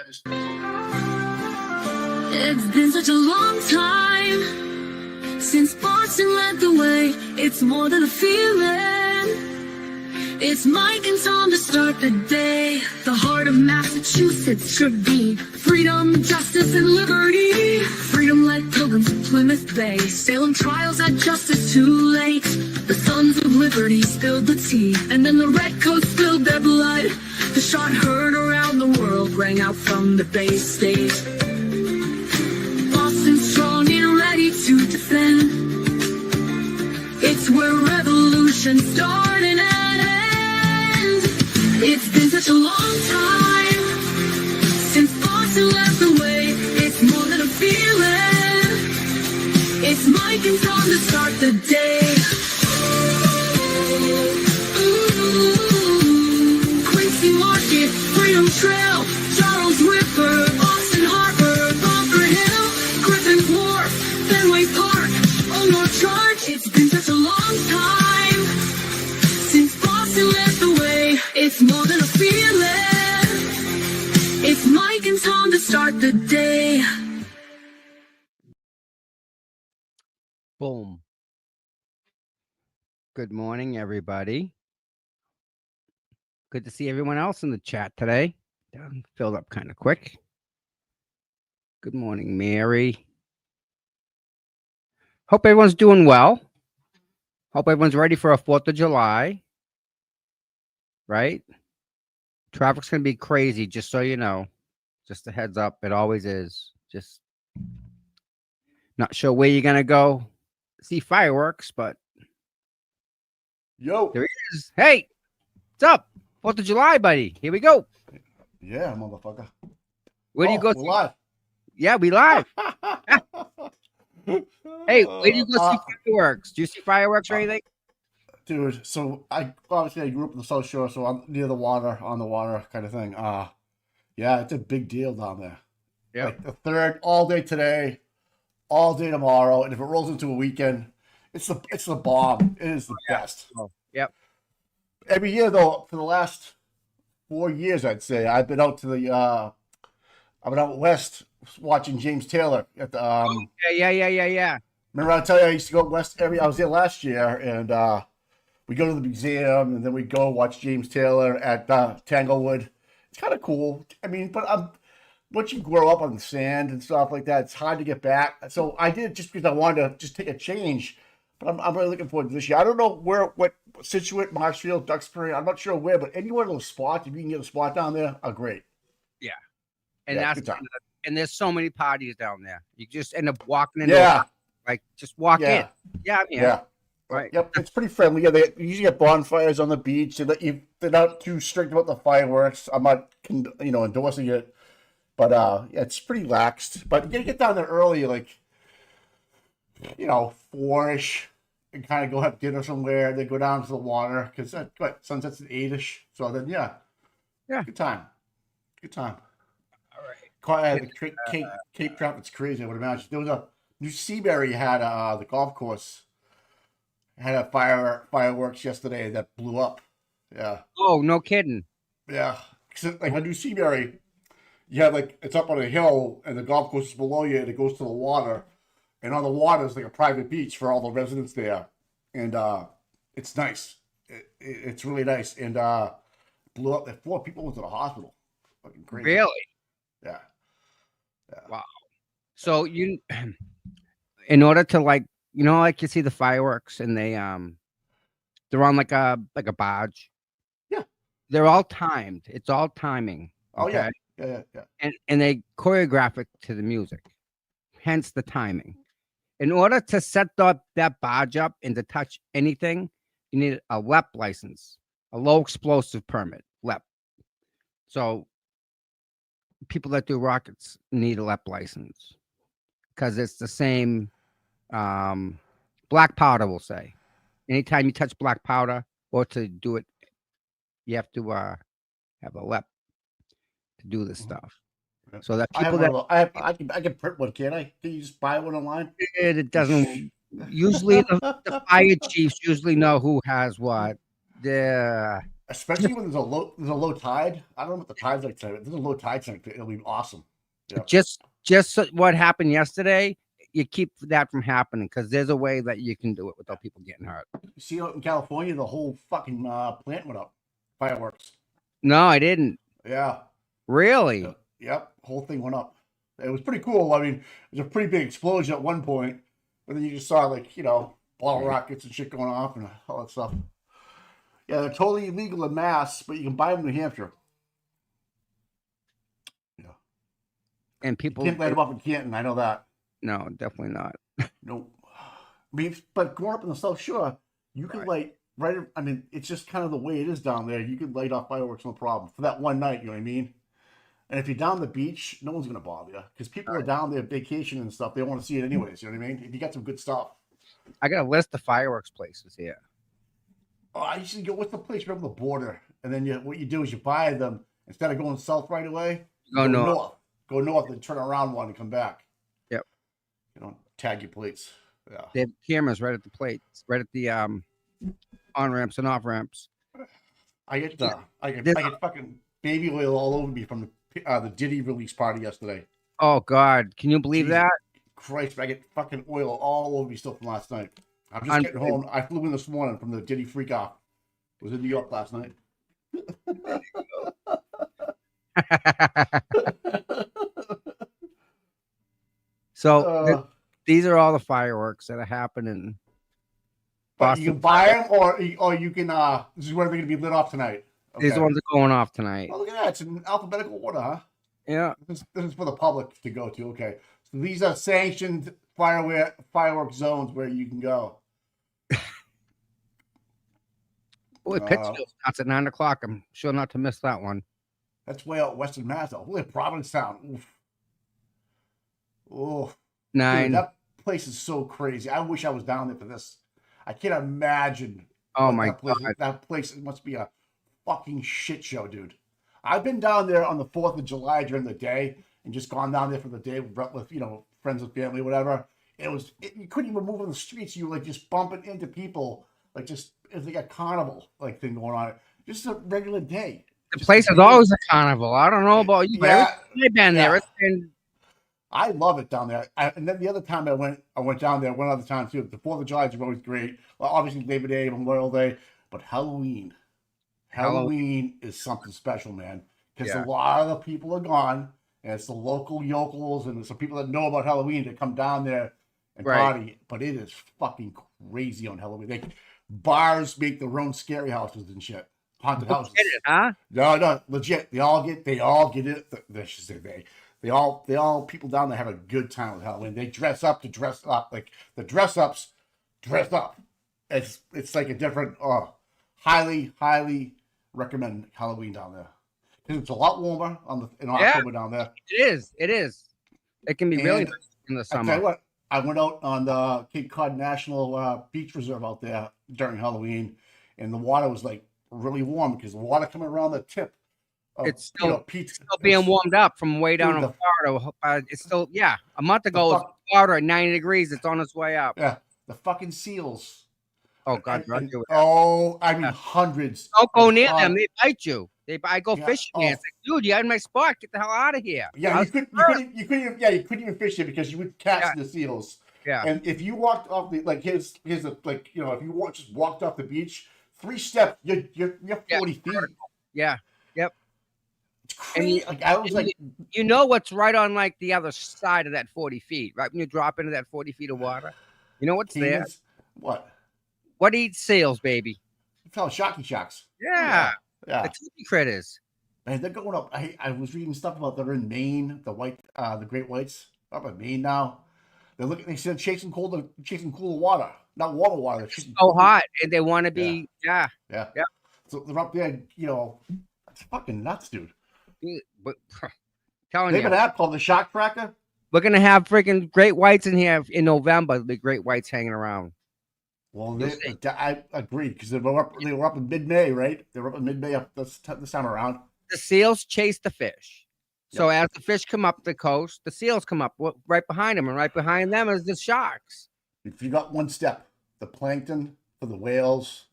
It's been such a long time since Boston led the way. It's more than a feeling. It's Mike and Tom to start the day. The heart of Massachusetts should be freedom, justice, and liberty. Freedom led pilgrims to Plymouth Bay. Salem trials had justice too late. The sons of liberty spilled the tea, and then the redcoats spilled their blood. The shot heard around the world rang out from the Bay State. Boston's strong and ready to defend. It's where revolution started and ends. It's been such a long time since Boston led the way. It's more than a feeling. It's Mike and Tom to start the day. Quincy Market, Freedom Trail, Charles River, Boston Harbor, Bunker Hill, Griffin Wharf, Fenway Park, Old North Charge. It's been such a long time since Boston led the way. It's more than a feeling. It's Mike and Tom to start the day. Boom. Good morning, everybody. Good to see everyone else in the chat today. Filled up kind of quick. Good morning, Mary. Hope everyone's doing well. Hope everyone's ready for a 4th of July. Right? Traffic's going to be crazy, just so you know. Just a heads up. It always is. Just not sure where you're going to go see fireworks, but Yo. there he is. Hey, what's up? 4th of July, buddy. Here we go. Yeah, motherfucker. Where do you go? We're live. Yeah, we live. Hey, where do you go see fireworks? Do you see fireworks or anything? Dude, so I grew up in the South Shore, so I'm near the water, on the water kind of thing. Yeah, it's a big deal down there. Yeah. Like the 3rd, all day today, all day tomorrow, and if it rolls into a weekend, it's the bomb. It is the best. Oh, yep. Every year though, for the last 4 years, I'd say I've been out to the I've been out west watching James Taylor at the Yeah. Remember I tell you I used to go west I was there last year, and we go to the museum and then we go watch James Taylor at Tanglewood. It's kind of cool. I mean, but once you grow up on the sand and stuff like that, it's hard to get back. So I did it just because I wanted to just take a change. But I'm really looking forward to this year. I don't know what Situate, Marshfield, Duxbury. I'm not sure where, but any one of those spots, if you can get a spot down there, are great. Yeah. And Yeah, that's good time. and there's so many parties down there. You just end up walking in. Yeah. Like just walk Yeah. in. Yeah. Yeah. Right. Yep. It's pretty friendly. Yeah, they usually have bonfires on the beach. They're not too strict about the fireworks. I'm not, endorsing it, but yeah, it's pretty laxed. But you gotta get down there early, like 4-ish, and kind of go have dinner somewhere. Then go down to the water because sunset's at 8-ish. So then, yeah, good time. All right. The Cape traffic's crazy. I would imagine there was a New Seabury had the golf course had a fireworks yesterday that blew up. Yeah. Oh, no kidding. Yeah. Like on New Seabury, you have it's up on a hill and the golf course is below you and it goes to the water. And on the water is like a private beach for all the residents there. And it's nice. It's really nice. And blew up. 4 people went to the hospital. Fucking crazy. Really? Yeah. Wow. So in order to you see the fireworks and they're on like a barge. Yeah. They're all timed. It's all timing. Okay? Oh yeah. Yeah. And they choreograph it to the music. Hence the timing. In order to set that barge up and to touch anything, you need a LEP license, a low explosive permit, LEP. So people that do rockets need a LEP license because it's the same black powder, we'll say. Anytime you touch black powder or to do it, you have to have a LEP to do this stuff. So that people I can print one, can't I? Can you just buy one online? It doesn't. Usually the fire chiefs usually know who has what. especially when there's a low tide. I don't know what the tide's like tonight. But there's a low tide tonight. It'll be awesome. Yeah. Just what happened yesterday. You keep that from happening because there's a way that you can do it without people getting hurt. You see out in California, the whole fucking plant went up. Fireworks. No, I didn't. Yeah. Really? Yep. Whole thing went up. It was pretty cool. I mean, it was a pretty big explosion at one point, but then you just saw like, bottle rockets and shit going off and all that stuff. Yeah, they're totally illegal in Mass, but you can buy them in New Hampshire. Yeah. And people You can't light them up in Canton. I know that. No, definitely not. Nope. I mean, but growing up in the South Shore, you could light I mean, it's just kind of the way it is down there. You could light off fireworks, no problem, for that one night. You know what I mean? And if you're down the beach, no one's gonna bother you because people are down there vacation and stuff. They want to see it anyways. You know what I mean? If you got some good stuff. I got a list of fireworks places here. Oh, I usually go with the place right on the border, and then what you do is you buy them instead of going south right away. Go north. Go north and turn around one and come back. Yep. Tag your plates. Yeah. They have cameras right at the plates, right at the on ramps and off ramps. I get fucking baby oil all over me from the Diddy release party yesterday. Oh God, can you believe that? Christ, I get fucking oil all over me still from last night. I'm just getting home. I flew in this morning from the Diddy freak off. Was in New York last night. So these are all the fireworks that are happening. But you can buy them, or you can. This is where they're going to be lit off tonight. Okay. These ones are going off tonight. Oh, look at that! It's in alphabetical order, huh? Yeah. This is for the public to go to. Okay, so these are sanctioned firework zones where you can go. Boy, Pittsfield starts at 9 o'clock. I'm sure not to miss that one. That's way out western Mass. Holy Provincetown. Oof. Oh, 9. Dude, that place is so crazy. I wish I was down there for this. I can't imagine. Oh my God, that place must be a fucking shit show, dude. I've been down there on the 4th of July during the day and just gone down there for the day with friends and family, whatever. You couldn't even move on the streets. You were like just bumping into people, like just it's like a carnival like thing going on. Just a regular day. The place is always a carnival. I don't know about you, but I've been there. It's been. I love it down there. And then the other time I went down there one other time too. The 4th of July is always great. Well, obviously Labor Day, Memorial Day, but Halloween is something special, man. Because a lot of the people are gone, and it's the local yokels and some people that know about Halloween that come down there and party. But it is fucking crazy on Halloween. Bars make their own scary houses and shit. Haunted houses. Huh? No, legit. They all get it. They all people down there have a good time with Halloween. They dress up to dress up. Like the dress ups dress up. It's like a different highly recommend Halloween down there. Because it's a lot warmer in October down there. It is. It can be really nice in the summer. I tell you what, I went out on the Cape Cod National Beach Reserve out there during Halloween, and the water was like really warm because the water coming around the tip. It's still being warmed up from way down in Florida. It's still, a month ago, it was Florida at 90 degrees. It's on its way up. Yeah, the fucking seals. Oh, God. I mean, hundreds. Don't go near them. They bite you. I go fishing there. It's like, dude, you're in my spot. Get the hell out of here. Yeah, you couldn't even fish it because you would catch the seals. Yeah. And if you walked off if you just walked off the beach, 3 steps, you're 40 feet. Yeah. Yep. It's crazy. I was like, you know what's right on like the other side of that 40 feet, right? When you drop into that 40 feet of water, you know what's there? What eats seals, baby? You call shocky shocks. Yeah. The tiki critters. Man, they're going up. I was reading stuff about they're in Maine, the great whites up in Maine now. They said chasing cooler water, not warmer water. It's so hot, and they want to be. Yeah. So they're up there. It's fucking nuts, dude. But telling they have an app called the Shock Tracker. We're gonna have freaking great whites in here in November. The great whites hanging around. Well, I agreed because they were up in mid-May, right? They were up in mid-May this time around. The seals chase the fish. So as the fish come up the coast, the seals come up right behind them, and right behind them is the sharks. If you got one step, the plankton for the whales,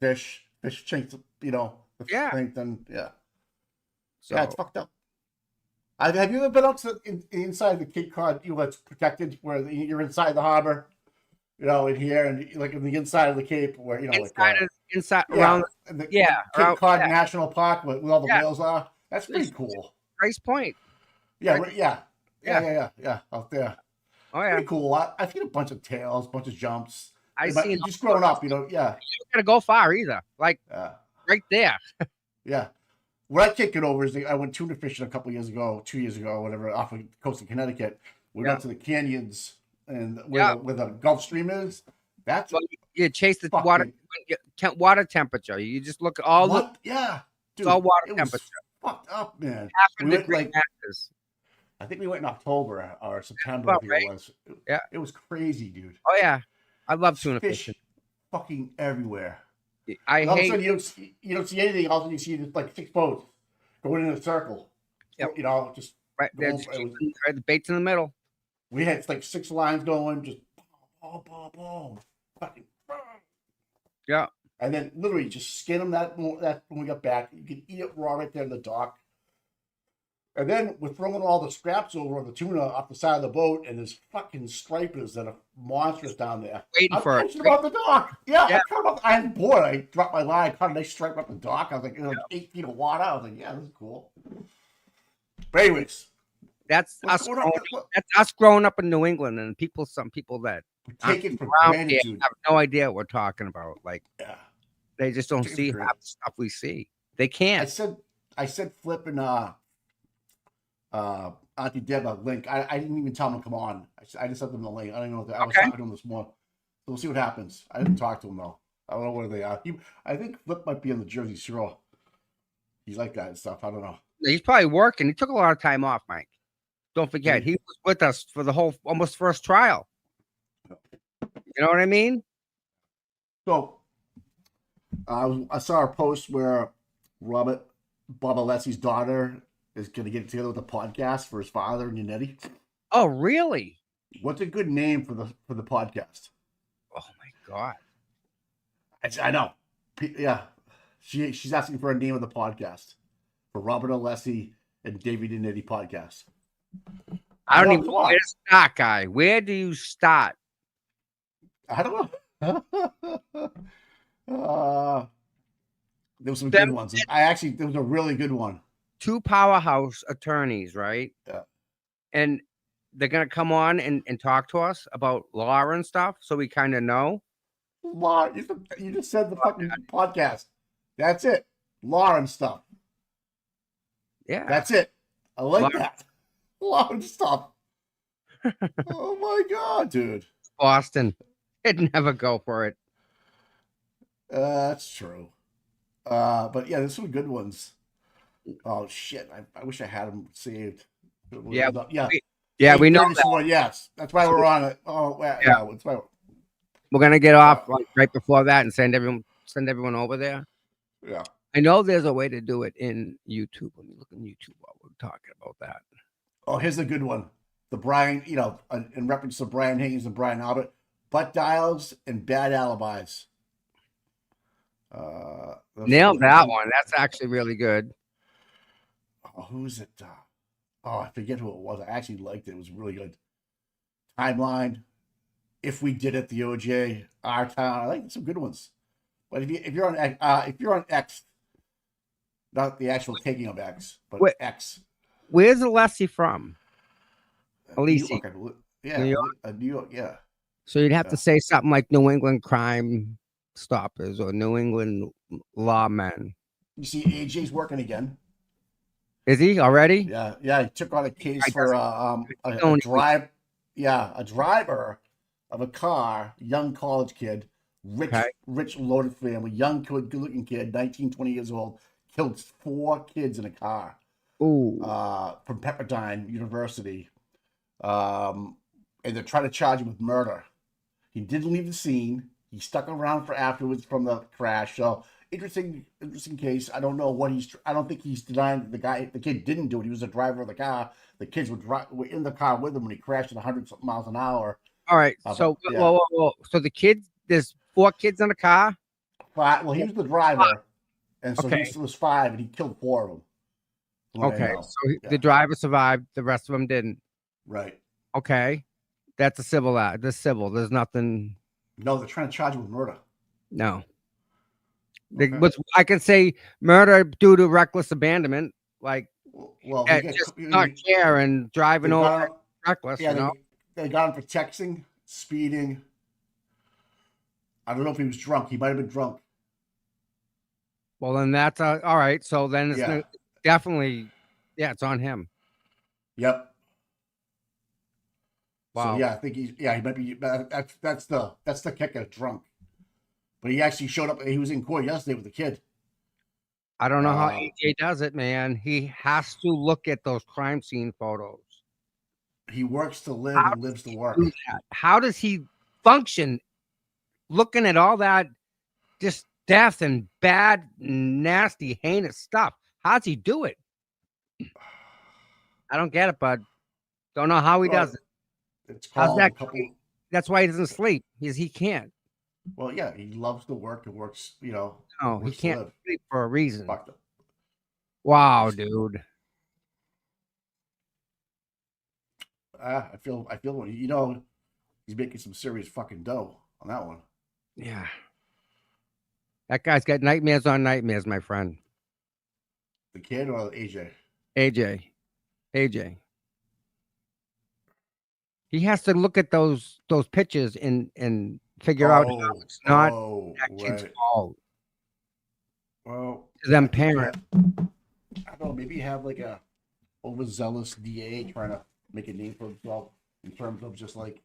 fish chase, the Yeah. strength and yeah. So Yeah, it's fucked up. Have you ever been out to inside the Cape Cod? It's protected where you're inside the harbor, in here and like in the inside of the Cape, where inside yeah, around, the yeah, Cape around, Cod National Park where all the yeah, whales are. That's pretty Grace, cool. Grace Point. Yeah, Right. yeah, out there. Oh It's yeah, pretty cool. I've seen a bunch of tails, a bunch of jumps. I But seen. just growing up, yeah, You don't gotta go far either. Like right there. yeah. What I can't get over is I went tuna fishing a couple years ago, 2 years ago, whatever, off of the coast of Connecticut. We went Yeah. to the canyons and Yeah. where the Gulf Stream is. That's Well, you chase the fucking water temperature. You just look at all the what? Yeah, dude, all water it was temperature. fucked up, man. Half a We went degree like matters. I think we went in October or September. About I think right. it was. Yeah. It was crazy, dude. Oh yeah, I love tuna Fish fishing. fucking everywhere. I And all of a hate. sudden you don't see anything. All of a sudden you see like 6 boats going in a circle. Yep. Just Right, going. there's right, the bait's in the middle. We had like 6 lines going, just boom, fucking. Yeah. And then literally just skin them that when we got back. You can eat it raw right there in the dock. And then we're throwing all the scraps over on the tuna off the side of the boat, and there's fucking stripers that are monstrous down there. Waiting for it. I'm about the dock. Yeah. I'm bored. I dropped my line, caught a nice stripe up the dock. I was like, 8 feet of water. I was like, yeah, this is cool. But anyways, That's what's us. going on? That's us growing up in New England, and some people that We take it for around granted, here dude. have no idea what we're talking about. Like Yeah. they just don't Take it see for half the stuff we see. They I can't. said Flip and Auntie Deb a link. I didn't even tell them to come on. I just sent them the link. I don't know. I was Okay. talking to him this morning. So we'll see what happens. I didn't talk to him though. I don't know where they are. I think Flip might be on the Jersey Shore. He's like that and stuff. I don't know. He's probably working. He took a lot of time off, Mike. Don't forget, he was with us for the whole almost first trial. You know what I mean? So I saw a post where Bob Alessi's daughter is going to get together with a podcast for his father and Yannetti. Oh, really? What's a good name for the podcast? Oh my God. I know. Yeah. She's asking for a name of the podcast for Robert Alessi and David Yannetti podcast. I don't even know where to start, guy. Where do you start? I don't know. There was some good ones. There was a really good one. 2 powerhouse attorneys, right? Yeah. And they're gonna come on and talk to us about law and stuff, so we kind of know. Law. You just said the fucking podcast. That's it. Law and stuff. Yeah. That's it. I like Law. that. Law and stuff. Oh my God, dude. Boston. It'd never go for it. That's true. But yeah, there's some good ones. Oh shit! I wish I had them saved. Yeah. Yeah. We know that. One, yes, that's why we're on it. Oh yeah. That's why. We're gonna get off like right before that and send everyone over there. Yeah. I know there's a way to do it in YouTube. Let me look in YouTube while we're talking about that. Oh, here's a good one. The Brian, in reference to Brian Haynes and Brian Albert, butt dials and bad alibis. Nailed that one. That's actually really good. Oh, who's it? I forget who it was. I actually liked it. It was really good. Timeline. If we did it, the OJ, our town. I like some good ones. But if you're on X, not the actual taking of X, but Wait. X. Where's Alessi from? Alessi. New York, yeah, New New York, yeah. So you'd have to say something like New England Crime Stoppers or New England Lawmen. You see, AJ's working again. Is he already? Yeah. He took on a case for a driver of a car, young college kid, rich loaded family, young kid, good-looking kid, 19, 20 years old, killed 4 kids in a car. Ooh. From Pepperdine University. And they're trying to charge him with murder. He didn't leave the scene. He stuck around for afterwards from the crash. So interesting case. I don't know I don't think he's denying the kid didn't do it. He was the driver of the car. The kids were in the car with him when he crashed at 100 miles an hour. All right. So, whoa. So the kids, there's 4 kids in the car. Well, he was the driver, And so Okay. he was 5, and he killed 4 of them. from what I Okay. know. So Yeah. the driver survived. The rest of them didn't. Right. Okay. That's a civil act. This civil. There's nothing. No, they're trying to charge him with murder. No. Okay. I can say murder due to reckless abandonment, like Well, he got, just not care and driving they over got him, reckless. yeah, You know. they got him for texting, speeding. I don't know if he was drunk. He might have been drunk. Well, then that's all right. So then it's Yeah. definitely, yeah, it's on him. Yep. Wow. So yeah, I think he might be. That's the kicker, drunk. But he actually showed up. He was in court yesterday with the kid. I don't know how AJ does it, man. He has to look at those crime scene photos. He works to live and lives to work. How does he function looking at all that just death and bad, nasty, heinous stuff? How's he do it? I don't get it, bud. Don't know how he does it. It's called How's that? That's why he doesn't sleep. He can't. Well, yeah, he loves to work and works. No, he works to can't live. sleep for a reason. Fucked up. Wow, dude. I feel he's making some serious fucking dough on that one. Yeah. That guy's got nightmares on nightmares, my friend. The kid or AJ? AJ. He has to look at those pictures and figure out how it's not that kid's fault. Well, To them parents. I don't know. Maybe have like a overzealous DA trying to make a name for himself in terms of just like,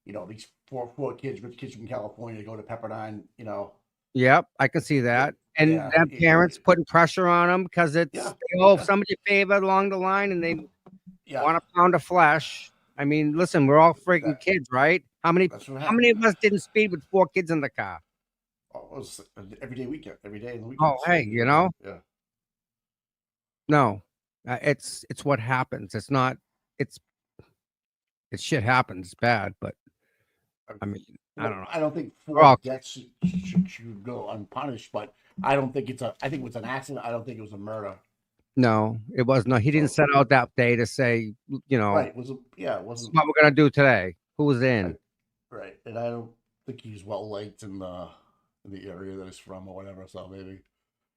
these four rich kids from California go to Pepperdine. Yep, I can see that. And them parents putting pressure on them because it's somebody favored along the line and they want a pound of flesh. I mean, listen, we're all freaking kids, right? How many of us didn't speed with 4 kids in the car? Oh, it was every day in the weekend. Oh, hey, Yeah. No, it's what happens. It's not. It's shit happens. It's bad, but I mean, I don't know. I don't think 4 deaths should go unpunished, but I don't think I think it was an accident. I don't think it was a murder. No, it was not. He didn't set out that day to say, right. It wasn't what we're gonna do today. Who's in? Right, and I don't think he's well liked in the area that he's from or whatever. So maybe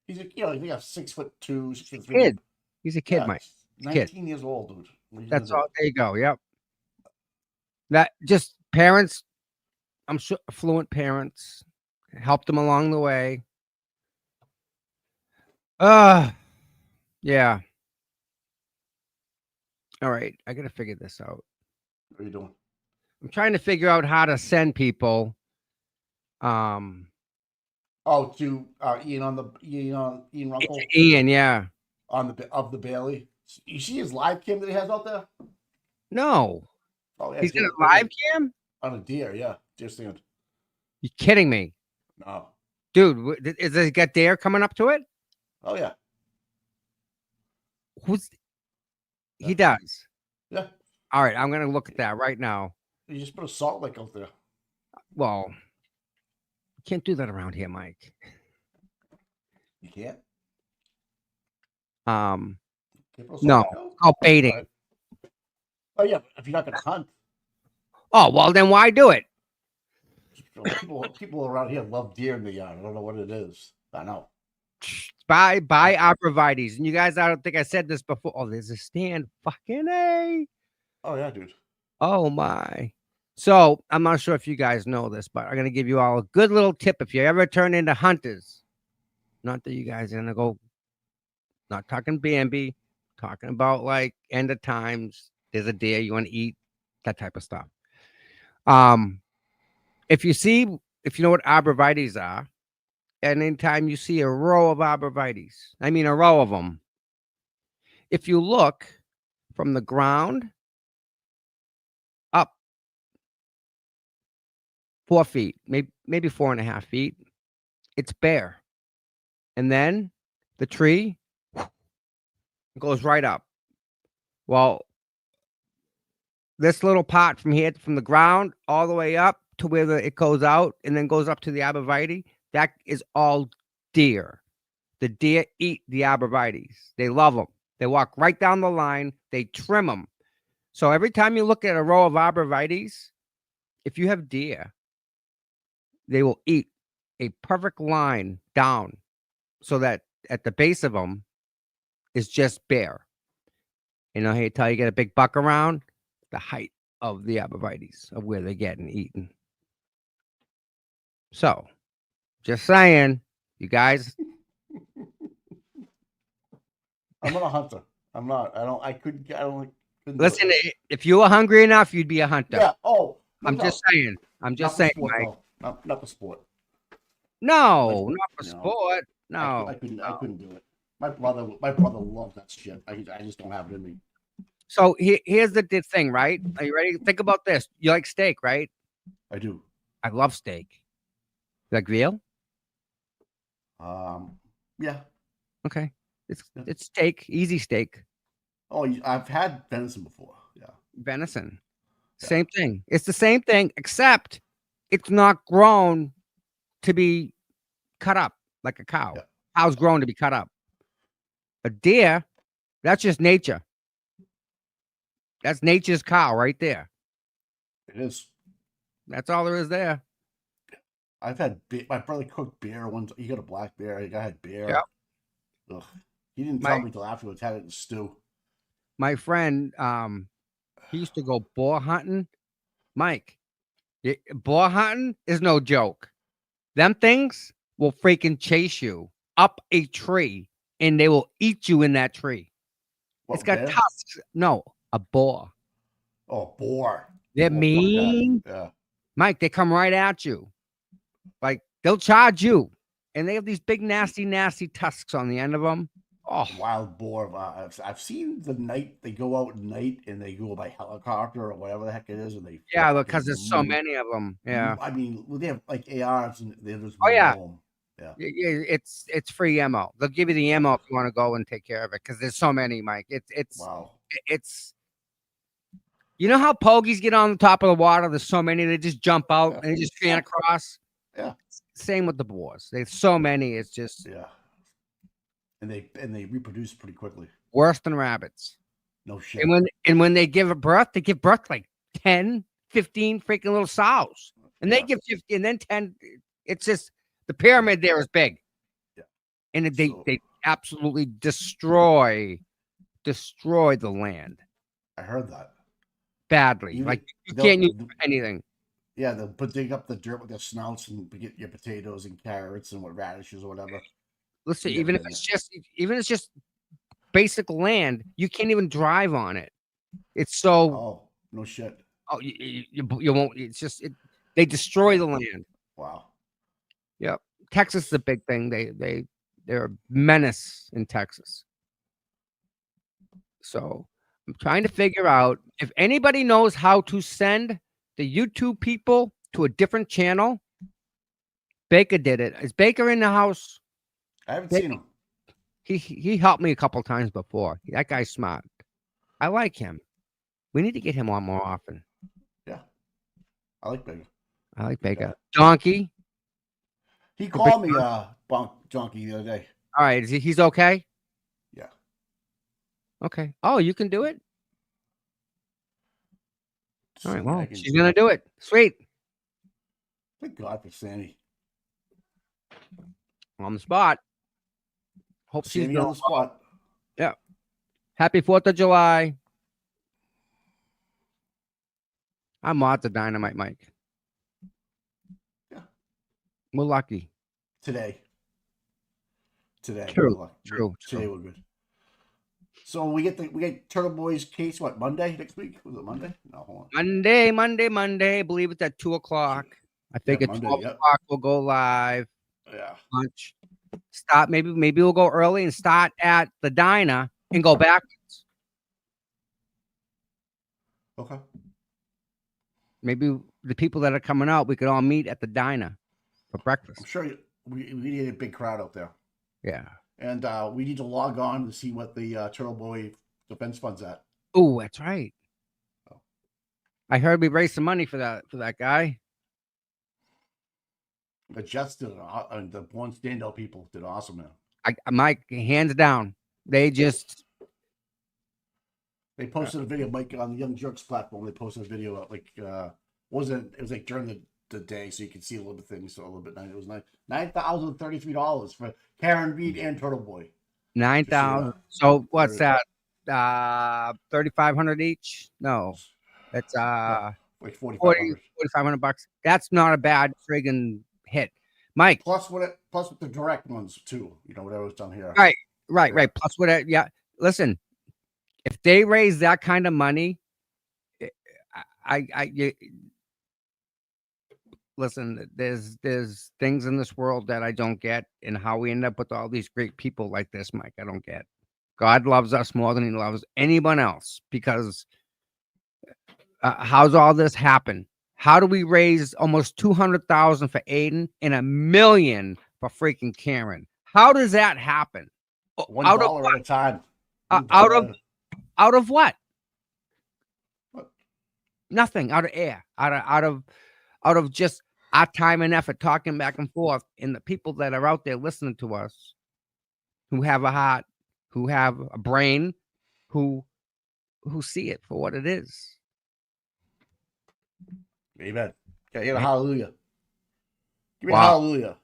he's he's 6'2", 6'3". Kid. He's a kid, Mike. 19 years old, dude. That's all. There you go. Yep. That just parents. I'm sure affluent parents helped them along the way. Yeah. All right. I got to figure this out. What are you doing? I'm trying to figure out how to send people. To Ian Runkle. Ian, yeah. Of the Bailey. You see his live cam that he has out there? No. Oh yeah. He's got a live cam? On a deer, yeah. Deer stand. You kidding me? No. Dude, is it got deer coming up to it? Oh yeah. He does. Yeah. All right, I'm gonna look at that right now. You just put a salt lick out there. Well, you can't do that around here, Mike. You can't? No, called baiting. Oh yeah, if you're not gonna hunt. Oh well, then why do it? People around here love deer in the yard. I don't know what it is. I know. Buy arborvitaes, and you guys, I don't think I said this before. Oh, there's a stand. Fucking A. Oh yeah, dude. Oh my. So I'm not sure if you guys know this, but I'm gonna give you all a good little tip if you ever turn into hunters. Not that you guys are gonna go. Not talking Bambi, talking about like end of times. There's a deer you want to eat, that type of stuff. If you know what arborvitaes are, and anytime you see a row of arborvitaes, I mean a row of them, if you look from the ground up 4 feet, maybe 4.5 feet, it's bare. And then the tree goes right up. Well, this little part from here, from the ground all the way up to where it goes out and then goes up to the arborvitae, that is all deer. The deer eat the arborvitaes. They love them. They walk right down the line. They trim them. So every time you look at a row of arborvitaes, if you have deer, they will eat a perfect line down so that at the base of them is just bare. You know, hey, tell you get a big buck around the height of the arborvitaes of where they're getting eaten. So, just saying, you guys. I'm not a hunter. I'm not. I don't. I couldn't. I don't. Couldn't do Listen, it. if you were hungry enough, you'd be a hunter. Yeah. Oh. No, I'm just saying. I'm not just for saying, sport, Mike. though. Not for sport. No, not for No. sport. No. I couldn't. I no. couldn't do it. My brother loves that shit. I just don't have it in me. So here's the thing, right? Are you ready? Think about this. You like steak, right? I do. I love steak. You like veal? Yeah. Okay. Yeah. It's steak, easy steak. Oh, I've had venison before. Yeah. Venison. Yeah. Same thing. It's the same thing, except it's not grown to be cut up like a cow. Yeah. Cow's grown to be cut up. A deer, that's just nature. That's nature's cow right there. It is. That's all there is there. I've had my brother cooked beer once. He got a black bear. I had beer. Yep. Ugh. He didn't tell me till afterwards. Had it in stew. My friend, he used to go boar hunting. Mike, boar hunting is no joke. Them things will freaking chase you up a tree and they will eat you in that tree. What, It's got bear? tusks. No, a boar. Oh, boar. They're Oh, fuck mean. that. Yeah. Mike, they come right at you. Like, they'll charge you. And they have these big, nasty, nasty tusks on the end of them. Oh, Wild boar. I've seen the night they go out at night and they go by helicopter or whatever the heck it is, and they yeah, fucking because there's so move. many of them. Yeah. I mean, they have like ARs and they just Oh, yeah. mow 'em. Yeah. It's free ammo. They'll give you the ammo if you want to go and take care of it because there's so many, Mike. Wow. It's you know how pogies get on the top of the water? There's so many, they just jump out Yeah. and they just fan across. Yeah. Same with the boars. There's so many, it's just Yeah. And they reproduce pretty quickly. worse than rabbits. No shit. And when they give birth to like 10, 15 freaking little sows. And they give 50 and then 10. It's just the pyramid there is big. Yeah. And they absolutely destroy the land I heard that. badly. Like you can't use anything. Yeah, they'll dig up the dirt with their snouts and get your potatoes and carrots and what radishes or whatever. Listen, even if it's just basic land, you can't even drive on it. It's so. Oh, no shit. Oh, you won't. It's just they destroy the land. Wow. Yep. Texas is a big thing. They're a menace in Texas. So I'm trying to figure out if anybody knows how to send the YouTube people to a different channel. Baker did it. Is Baker in the house? I haven't seen him. He helped me a couple times before. That guy's smart. I like him. We need to get him on more often. Yeah. I like Baker. I like Baker. Yeah. Donkey. He called me Donkey the other day. All right. He's okay? Yeah. Okay. Oh, you can do it? All right. Well, she's going to do it. Sweet. Thank God for Sandy. On the spot. Hope she's Sandy on the spot. Yeah. Happy 4th of July. I'm lots of dynamite, Mike. Yeah. We're lucky. Today. True. Today we're good. So we get Turtle Boy's case Monday next week? Was it Monday? No, hold on. Monday. I believe it's at 2:00. I think at Monday, 12:00 we'll go live. Yeah. Lunch. Stop. Maybe we'll go early and start at the diner and go backwards. Okay. Maybe the people that are coming out, we could all meet at the diner for breakfast. I'm sure we need a big crowd out there. Yeah. And we need to log on to see what the Turtle Boy Defense Fund's at. Oh, that's right. I heard we raised some money for that guy. The Jets did and the Born Standout people did awesome, man. Mike, hands down. They just They posted a video, Mike, on the Young Jerks platform. They posted a video of, like, it was like during the day, so you could see a little bit things. So a little bit. It was $9,033 for Karen Reed and Turtle Boy. 9,000. So what's that? 3,500 each? No, that's like 4,500 $4,500. That's not a bad friggin' hit, Mike. Plus with the direct ones too. You know, whatever was done here. Right. Plus what? Yeah. Listen, if they raise that kind of money, listen. There's things in this world that I don't get, and how we end up with all these great people like this, Mike. I don't get. God loves us more than He loves anyone else, because how's all this happen? How do we raise almost 200,000 for Aiden and $1 million for freaking Karen? How does that happen? $1 at a time. Out of what? Nothing. Out of air. Out of just our time and effort talking back and forth, and the people that are out there listening to us, who have a heart, who have a brain, who see it for what it is. Amen. Okay, yeah, hallelujah. Give me Wow. a hallelujah.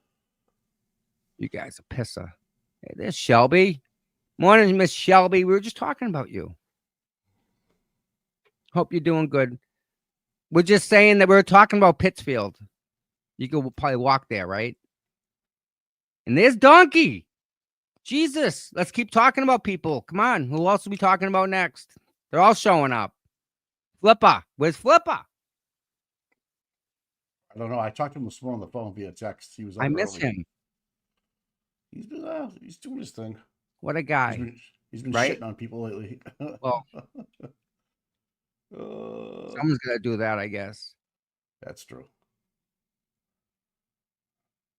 You guys are pisser. Hey, there's Shelby. Morning, Miss Shelby. We were just talking about you. Hope you're doing good. We're just saying that we were talking about Pittsfield. You could probably walk there, right? And there's Donkey. Jesus, let's keep talking about people. Come on. Who else are we talking about next? They're all showing up. Flipper. Where's Flipper? I don't know. I talked to him this morning on the phone via text. He was. I miss him. He's doing his thing. What a guy. He's been right? shitting on people lately. Well, someone's gonna do that, I guess. That's true.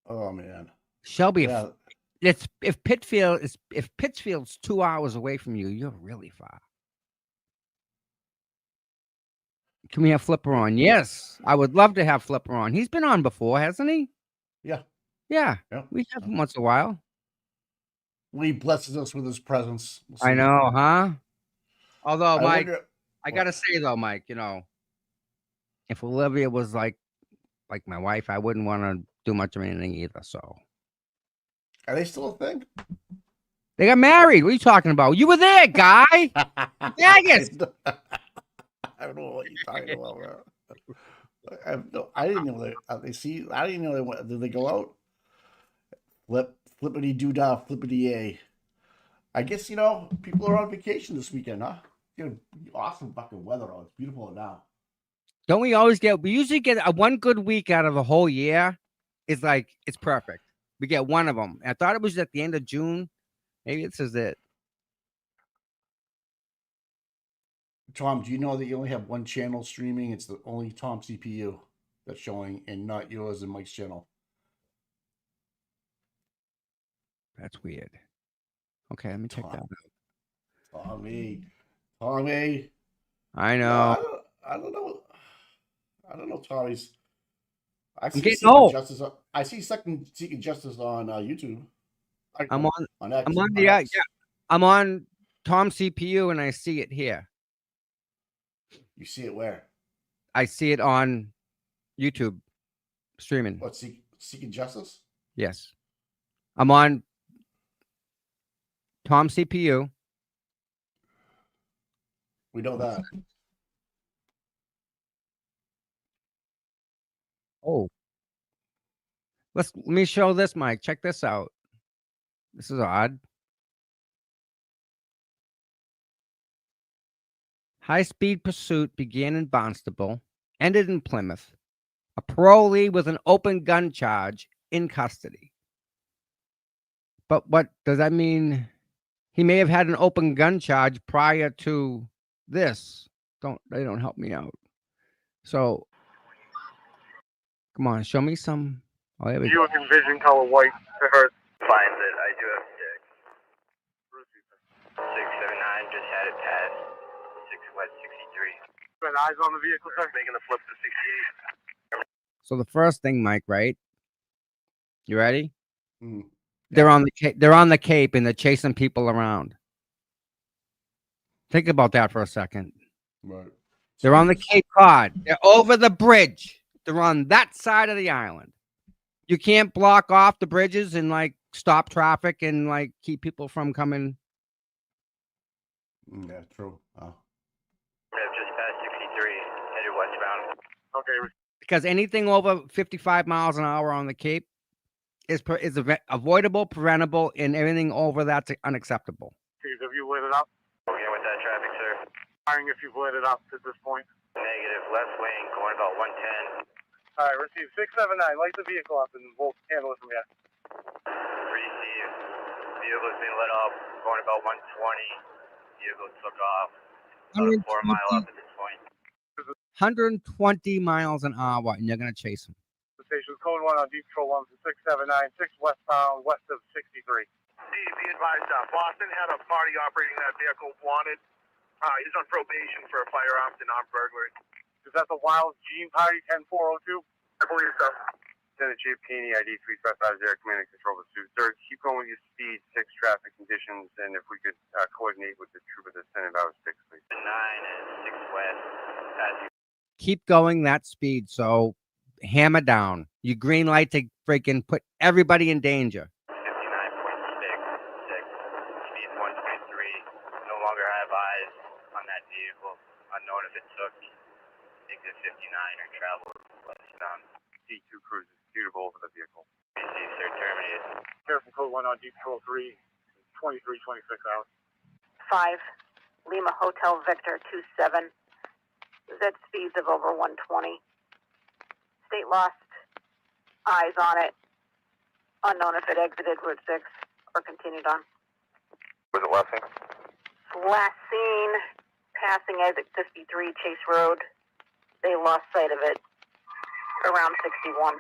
Oh man, Shelby. Yeah. If Pittsfield's 2 hours away from you, you're really far. Can we have Flipper on? Yes, I would love to have Flipper on. He's been on before, hasn't he? Yeah. Yeah. Yeah. We have him once in a while. He blesses us with his presence. I know, huh? Although, Mike, I what? gotta say though, Mike, if Olivia was like my wife, I wouldn't want to do much of anything either. So, Are they still a thing? they got married. What are you talking about? You were there, guy. Daggett. I don't know what you're talking about. I didn't know they. I didn't know they went. Did they go out? Flippity doo dah, flippity yay. I guess people are on vacation this weekend, huh? Awesome fucking weather. It's beautiful now. Don't we always we usually get a one good week out of the whole year. It's perfect. We get one of them. I thought it was at the end of June. Maybe this is it. Tom, do you know that you only have one channel streaming? It's the only Tom CPU that's showing, and not yours and Mike's channel. That's weird. Okay, let me check that out. Tommy. I know. No, I don't know. I don't know, Tommy's. I see Seeking Justice on YouTube. I'm on. X, I'm on the. Yeah, I'm on Tom CPU, and I see it here. You see it where? I see it on YouTube streaming. What, Seeking Justice? Yes. I'm on Tom CPU. We know that. Oh. Let me show this, Mike. Check this out. This is odd. High-speed pursuit began in Barnstable, ended in Plymouth. A parolee with an open gun charge in custody. But what does that mean? He may have had an open gun charge prior to this. They don't help me out. So, come on, show me some. Oh, there we go. You can vision color white to her. Finds it. I do have 679 just had it past 63. Got eyes on the vehicle, sir. Making the flip to 68. So the first thing, Mike, right? You ready? Mm. They're on the Cape. They're on the Cape and they're chasing people around. Think about that for a second. Right. They're on the Cape Cod. They're over the bridge. They're on that side of the island. You can't block off the bridges and like stop traffic and like keep people from coming. Yeah, true. Just past 63, headed westbound. Okay. Because anything over 55 miles an hour on the Cape is avoidable, preventable, and everything over that's unacceptable. Have you lit it up? Okay, with that traffic, sir. Firing if you've lit it up at this point. Negative, left wing, going about 110. All right, receive 679. Light the vehicle up and we'll handle it from here. Receive. Vehicle's been lit up, going about 120. Vehicle took off. About a 4 mile up at this point. 120 miles an hour, and you're gonna chase them. The station's code 1 on deep patrol 1 for 679, 6 westbound, west of 63. Be advised, Boston had a party operating that vehicle wanted. He's on probation for a firearms and armed burglary. Is that the Wild Gene Party 10402? I believe so. Lieutenant Chief Keeney, ID 3550, command and control pursuit. Sir, keep going with your speed, 6 traffic conditions, and if we could coordinate with the trooper that's sending about 6, please. 9 and 6 west. As you Keep going that speed. So hammer down. You green light to freaking put everybody in danger. 59.66. Speed 133. No longer have eyes on that vehicle. Unknown if it took exit 59 or traveled westbound. D2 cruises suitable over the vehicle. Receive, sir. Terminated. Careful code 1 on deep patrol 3, 2326 hours. 5, Lima Hotel Victor 27, Z speeds of over 120. State lost, eyes on it, unknown if it exited Route 6 or continued on. Was it last thing? Last seen, passing exit 53 Chase Road. They lost sight of it around 61.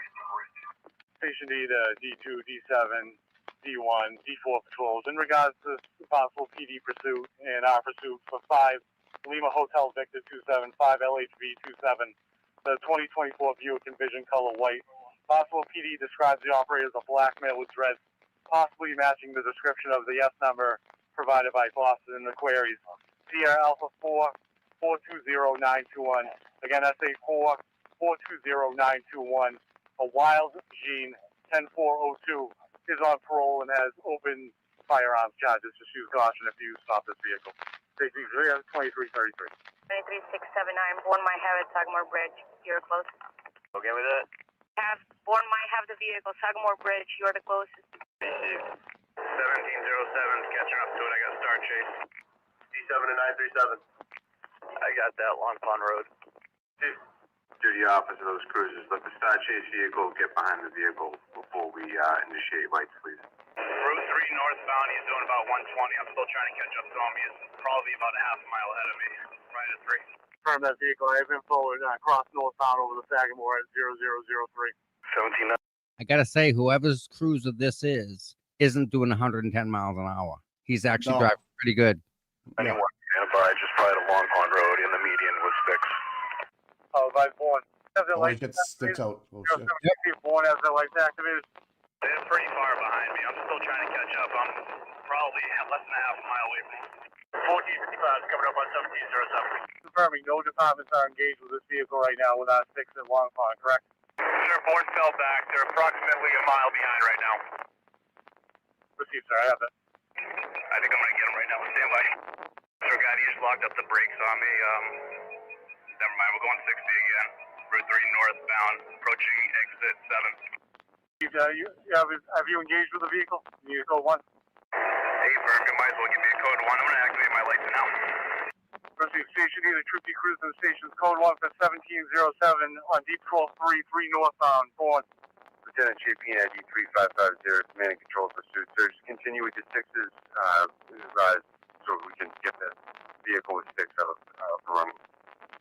Station D to D2, D7, D1, D4 patrols in regards to possible PD pursuit and our pursuit for 5 Lima Hotel Victor 27, 5 LHV 27, the 2024 Buick Envision color white. Possible PD describes the operator as a black male with dreads, possibly matching the description of the S number provided by Boston in the queries. Sierra Alpha 4, 420921. Again, SA 4, 420921. A Wild Gene 10402 is on parole and has open firearms charges. Just use caution if you stop this vehicle. Safety 2333. 23679, Born might have it, Sagamore Bridge. You're close. Okay with that? Born might have the vehicle, Sagamore Bridge. You're the closest. Received. 1707, catching up to it. I got a star chase. D7 and 937. I got that, Long Pond Road. Duty officer, those cruisers, let the star chase vehicle get behind the vehicle before we initiate lights, please. Route 3 northbound, he's doing about 120. I'm still trying to catch up to him. He's probably about a half a mile ahead of me. Right at 3. Confirm that vehicle. I have info and cross northbound over the Sagamore at 0003. 17. I gotta say, whoever's cruiser this is isn't doing 110 miles an hour. He's actually No. driving pretty good. Yeah. Standby, just prior to Long Pond Road, and the median was fixed. Oh, by Born. Has their Always lights gets sticks out. Oh, shit. 076 Born has their lights activated. They're pretty far behind me. I'm still trying to catch up. I'm probably less than a half a mile away from him. 1455 coming up on 1707. Confirming no departments are engaged with this vehicle right now with our 6 at Long Pond, correct? Sir, Bourne fell back. They're approximately a mile behind right now. Received, sir. I have that. I think I'm going to get him right now. Stand by. Sir, God, he just locked up the brakes on me. Never mind. We're going 60 again. Route 3 northbound, approaching exit 7. Have you engaged with the vehicle? You need to code 1. Hey, Firm, you might as well give me a code 1. I'm going to activate my lights now. Proceed. Station E, the Troop D Cruise in the station's code 1 for 1707 on Deep Patrol 3 northbound. Born. Lieutenant Chief Keeney, ID 3550, command and control pursuit. Sir, just continue with your 6s, so we can get the vehicle with 6 out of the running.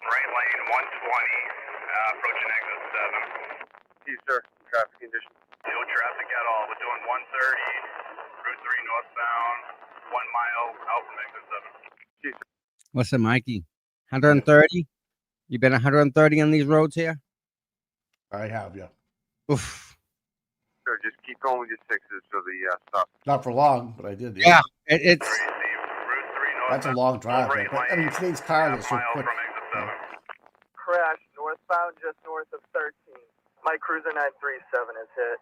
Right lane, 120, approaching exit 7. Yes, sir. Traffic conditions. No traffic at all. We're doing 130, Route 3 northbound, 1 mile out from exit 7. Yes, sir. Listen, Mikey, 130? You been 130 on these roads here? I have, yeah. Oof. Sure, just keep going with your sixes for the stop. Not for long, but I did. Yeah, it's Route 3 northbound. That's a long drive. Over 8 But I mean, lanes, today's cars are so mile quick. from exit 7. Crash northbound just north of 13. My cruiser 937 is hit.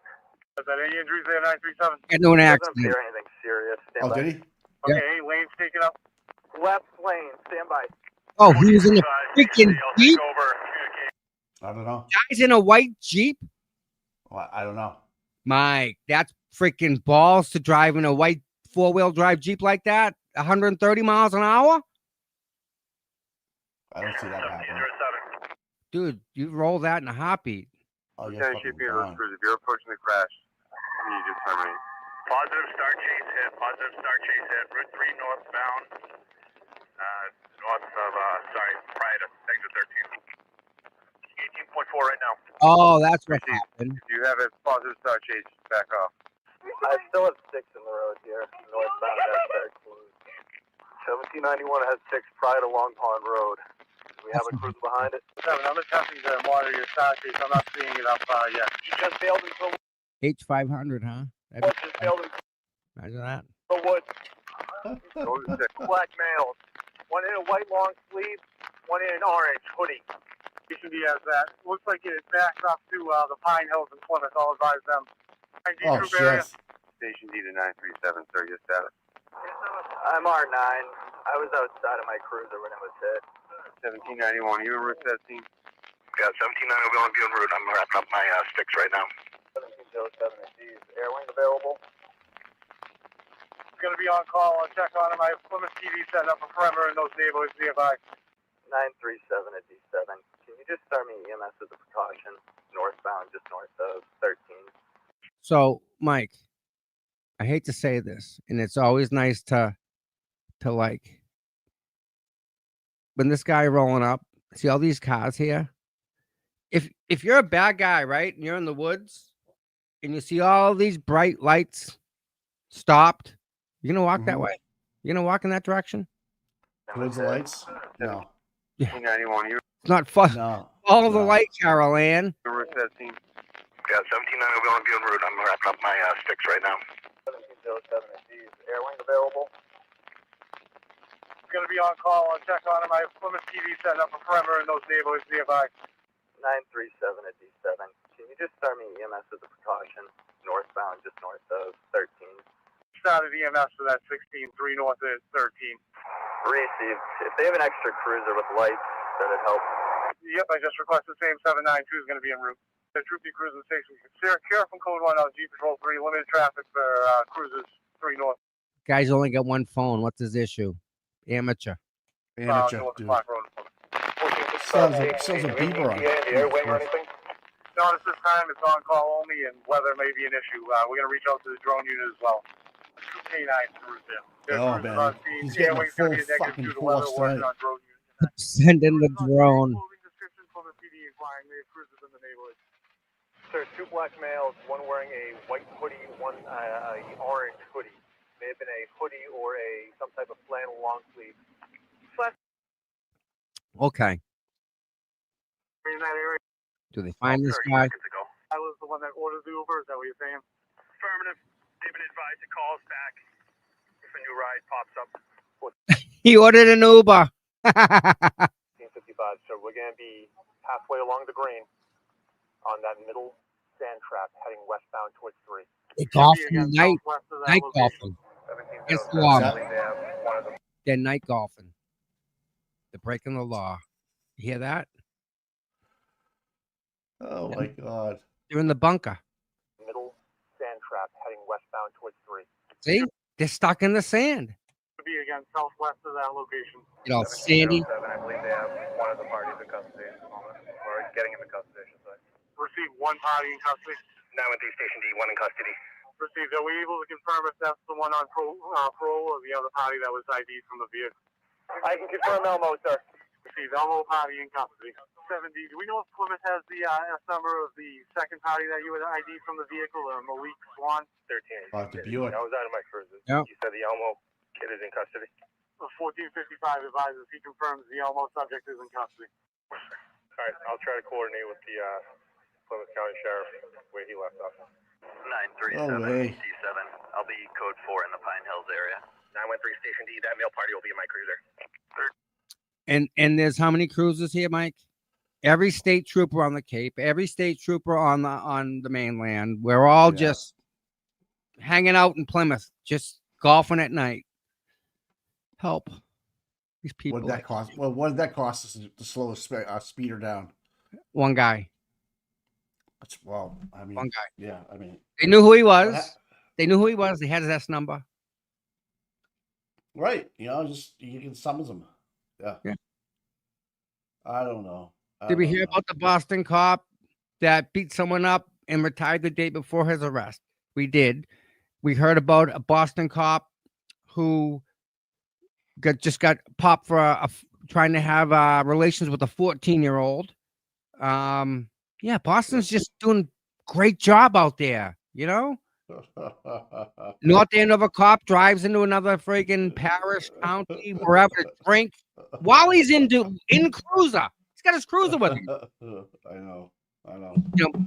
Is that any injuries there, 937? into an Doesn't accident. appear anything serious. Stand Oh, by. did he? Okay, any lanes taken up? Left lane, stand by. Oh, he was in a freaking Jeep. Over. Communicate. I don't know. Guy's in a white Jeep. Well, I don't know. Mike, that's freaking balls to drive in a white 4-wheel drive Jeep like that. 130 miles an hour. I don't see that happening. 1707. Dude, you roll that in a heartbeat. Oh, you're Lieutenant fucking Chief, gone. if you're approaching the crash, you need to terminate. Positive star chase hit. Positive star chase hit. Route 3 northbound. North of, prior to exit 13. 18.4 right now. Oh, that's what Receive. happened. If you have a positive star chase, back off. I still have 6 in the road here. Northbound at 13. 1791 has 6 prior to Long Pond Road. We have a cruiser behind it. 7, I'm attempting to monitor your star chase. I'm not seeing it up yet. She just failed into H500, huh? what? Just failed into Imagine that. the woods. Go to 6. Black males. One in a white long sleeve, one in an orange hoodie. Station D has that. Looks like it backed up to the Pine Hills in Plymouth. I'll advise them. Oh, Group area. shit. Station D to 937, sir. Your status. I'm R9. I was outside of my cruiser when it was hit. 1791. You in route 13? Yeah, 1790 will only be en route. I'm wrapping up my sticks right now. 1707 is air wing available. Going to be on call. I'll check on him. I have Plymouth TV setting up a perimeter in those neighborhoods nearby. 937 at D7. Can you just start me EMS as a precaution? Northbound, just north of 13. So, Mike, I hate to say this, and it's always nice to like when this guy rolling up, see all these cars here. If you're a bad guy, right, and you're in the woods, and you see all these bright lights stopped, you're gonna walk that way. You're gonna walk in that direction. Towards the lights? No. 1791. You It's not fun. No. All the No. lights, Carol Ann. in route 13? Yeah, 1790 will only be en route. I'm wrapping up my sticks right now. 1707 is air wing available. Going to be on call. I'll check on him. I have Plymouth TV setting up a perimeter in those neighborhoods nearby. 937 at D7. Can you just start me EMS as a precaution? Northbound, just north of 13. Started EMS for that 16-3 north at 13. Received. If they have an extra cruiser with lights, that'd help. Yep, I just requested same 792 is going to be en route. The Troop D cruiser station. Care from Code 1 out, G Patrol 3. Limited traffic for cruisers 3 north. Guy's only got one phone. What's his issue? Amateur. Amateur, north dude. Clark Road. Sells a beaver on it. The air wing or anything? Not at this time. It's on call only, and weather may be an issue. We're going to reach out to the drone unit as well. 2 K9 route there. Oh, man. He's getting a full fucking force tonight. Send in the drone. Sir, 2 black males, one wearing a white hoodie, one orange hoodie. May have been a hoodie or some type of flannel long sleeve. Okay. In that area. Do they find this 30 guy? seconds ago. I was the one that ordered the Uber. Is that what you're saying? Affirmative. They've been advised to call us back if a new ride pops up. He ordered an Uber. 1855, so we're going to be halfway along the green on that middle sand trap heading westbound towards 3. They golfing night golfing. It's the law. They're night golfing. They're breaking the law. You hear that? Oh, my God. They're in the bunker. Middle sand trap heading westbound towards 3. See? They're stuck in the sand. To be again southwest of that location. You know, sandy. I believe they have one of the parties in custody at the moment, or getting in the custody, I should say. Received one party in custody. 913 Station D, one in custody. Received. Are we able to confirm if that's the one on parole or the other party that was ID'd from the vehicle? I can confirm Elmo, sir. Received. Elmo party in custody. 70. Do we know if Plymouth has the S number of the second party that you had ID'd from the vehicle, or Malik Swan? 13. The Buick. I was out of my cruiser. Yep. You said the Elmo kid is in custody? 1455 advises he confirms the Elmo subject is in custody. All right, I'll try to coordinate with the Plymouth County Sheriff where he left off. Oh, 937 hey. D7. I'll be code 4 in the Pine Hills area. 913 Station D. That male party will be in my cruiser. And there's how many cruisers here, Mike? Every state trooper on the Cape, every state trooper on the mainland. We're all Yeah. just hanging out in Plymouth, just golfing at night. Help these people. What did that cost? Well, what did that cost us to slow a speeder down? One guy. That's well. I mean, One guy. Yeah, I mean, They knew who he what was. They knew who he was. They had his S number. right? You know, just you can summons them. Yeah. Yeah. I don't know. Did we hear about the Boston cop that beat someone up and retired the day before his arrest? We did. We heard about a Boston cop who just got popped for trying to have relations with a 14-year-old. Yeah, Boston's just doing great job out there, you know? North Andover cop drives into another friggin' parish, county, wherever to drink while he's in cruiser. He's got his cruiser with him. I know. You know,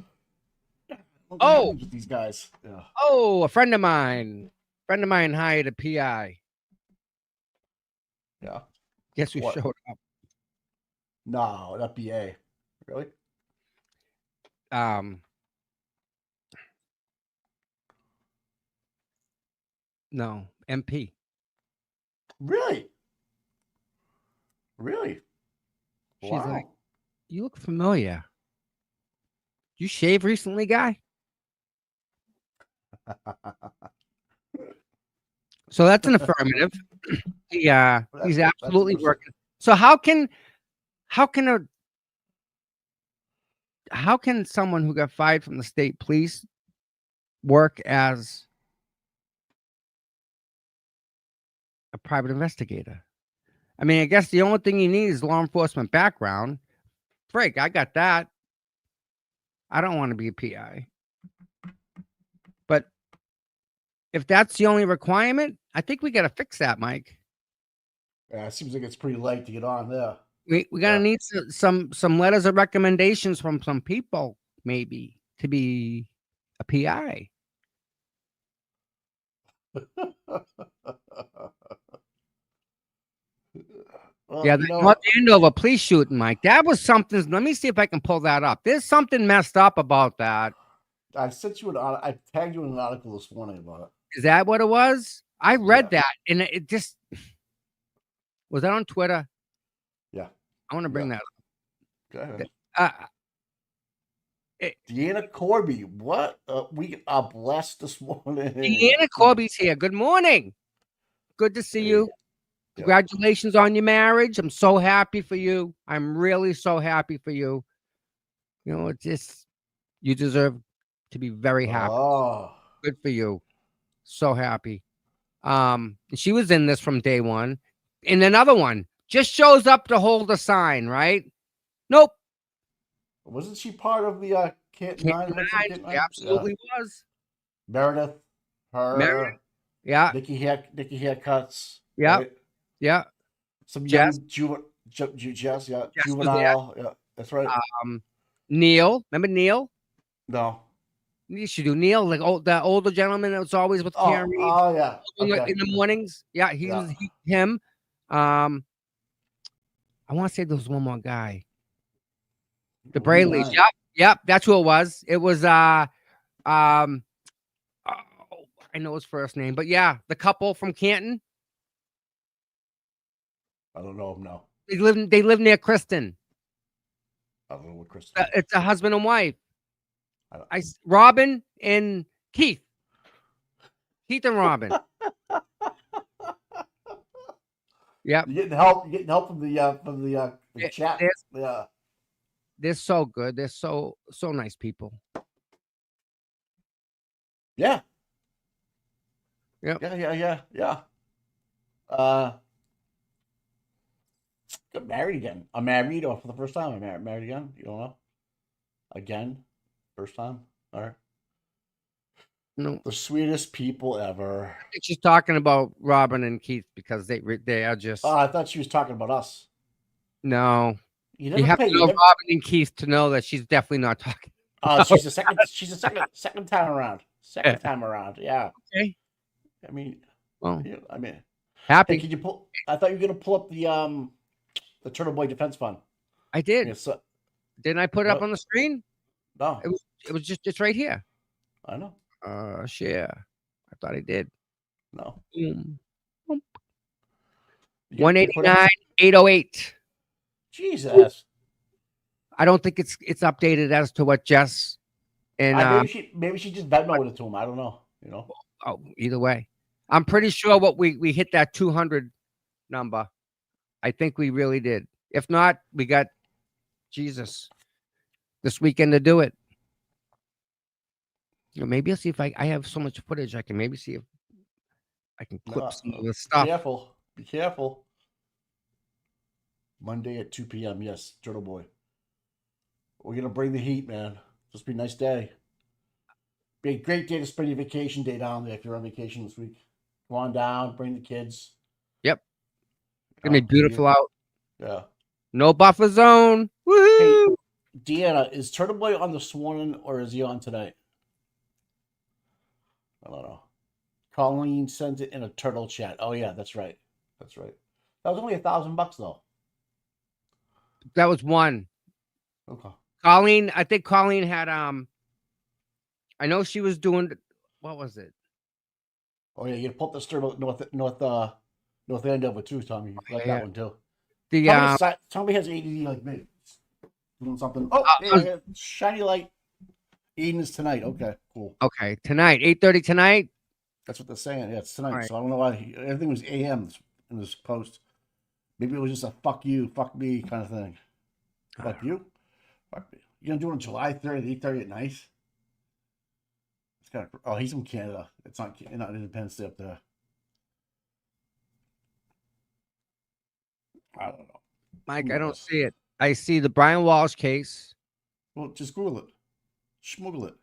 What Oh. happens with these guys. Yeah. oh, a friend of mine hired a PI. Yeah. Guess who What? showed up? No, that BA. Really? No, MP. Really? Really? She's Wow. like, you look familiar. You shave recently, guy? So that's an affirmative. He's absolutely impressive. working. So how can someone who got fired from the state police work as a private investigator? I mean, I guess the only thing you need is law enforcement background. Frig, I got that. I don't want to be a PI. But if that's the only requirement, I think we got to fix that, Mike. Yeah, it seems like it's pretty late to get on there. We gotta need some letters of recommendations from some people, maybe, to be a PI. Well, Yeah, you the know, North Andover police shooting, Mike. That was something. Let me see if I can pull that up. There's something messed up about that. I sent you I tagged you in an article this morning about it. Is that what it was? I read Yeah. that, and it just was that on Twitter. Yeah. I want to bring Yeah. that up. Go ahead. Deanna Corby, what? We are blessed this morning. Deanna Corby's here. Good morning. Good to see you. Yeah. Congratulations on your marriage. I'm so happy for you. I'm really so happy for you. You know, it's just you deserve to be very happy. Oh, Good for you. So happy. She was in this from day one. And another one just shows up to hold a sign, right? Nope. wasn't she part of the Canton Nine? She absolutely was. Meredith, her, Meredith, yeah, Nikki haircuts. yeah, right? yeah. Some Jess. young Jess, Jess was there. juvenile. Yeah, that's right. Neil, remember Neil? No. You should do Neil, like the older gentleman that was always with Karen Reed Oh yeah. Okay. in the mornings. Yeah, him. I want to say there was one more guy. The Brayleys. Nice. Yep. That's who it was. It was I know his first name, but yeah, the couple from Canton. I don't know him now. They live near Kristen. I don't know what Kristen. It's a husband and wife. Robin and Keith. Keith and Robin. Yeah. You're getting help from the chat. Yeah. They're so good. They're so nice people. Yeah. Yep. Yeah. Got married again. I'm married, or for the first time, I'm married again. You don't know? Again, first time. All right. No. The sweetest people ever. I think she's talking about Robin and Keith because they are just. Oh, I thought she was talking about us. No. You You have to know Robin and Keith to know that she's definitely not talking. She's a second. She's a second time around. Second time around. Yeah. Okay. I mean, Well, yeah, I mean, hey, happy. could you pull? I thought you were gonna pull up the Turtle Boy Defense Fund. I did. Yeah, so, Didn't I put it up what? on the screen? No, It was just it's right here. I know. Share. I thought I did. No. Boom. You put up- 189, 808. Jesus. I don't think it's updated as to what Jess and Maybe she just Venmoed it to him. I don't know. You know. oh, either way. I'm pretty sure what we hit that 200 number. I think we really did. If not, we got Jesus this weekend to do it. Maybe I'll see if I have so much footage. I can maybe see if I can clip some of the stuff. Careful. Be careful. Monday at 2 p.m. Yes, Turtle Boy. We're gonna bring the heat, man. Just be a nice day. Be a great day to spend your vacation day down there if you're on vacation this week. Go on down, bring the kids. Yep. It's gonna be beautiful out. Yeah. No buffer zone. Woohoo! Hey, Deanna, is Turtle Boy on this morning or is he on tonight? I don't know. Colleen sends it in a turtle chat. Oh yeah, that's right. That's right. That was only $1,000 though. That was one. Okay. Colleen, I think Colleen had I know she was doing what was it? Oh yeah, you pull up the Sturble North Andover too, Tommy. You got that one too. The Tommy has ADD like me. Doing something. Oh, hey, shiny light. Eden is tonight. Okay, cool. Okay, tonight, 8:30 tonight. That's what they're saying. Yeah, it's tonight. Right. So I don't know why everything was AM in this post. Maybe it was just a fuck you, fuck me kind of thing. Fuck you, fuck me. You gonna do it on July 3rd, 8:30 at night? It's kind of. Oh, he's from Canada. It's not Independence Day up there. I don't know. Mike, I don't see it. I see the Brian Walsh case. Well, just Google it. Schmoogle it.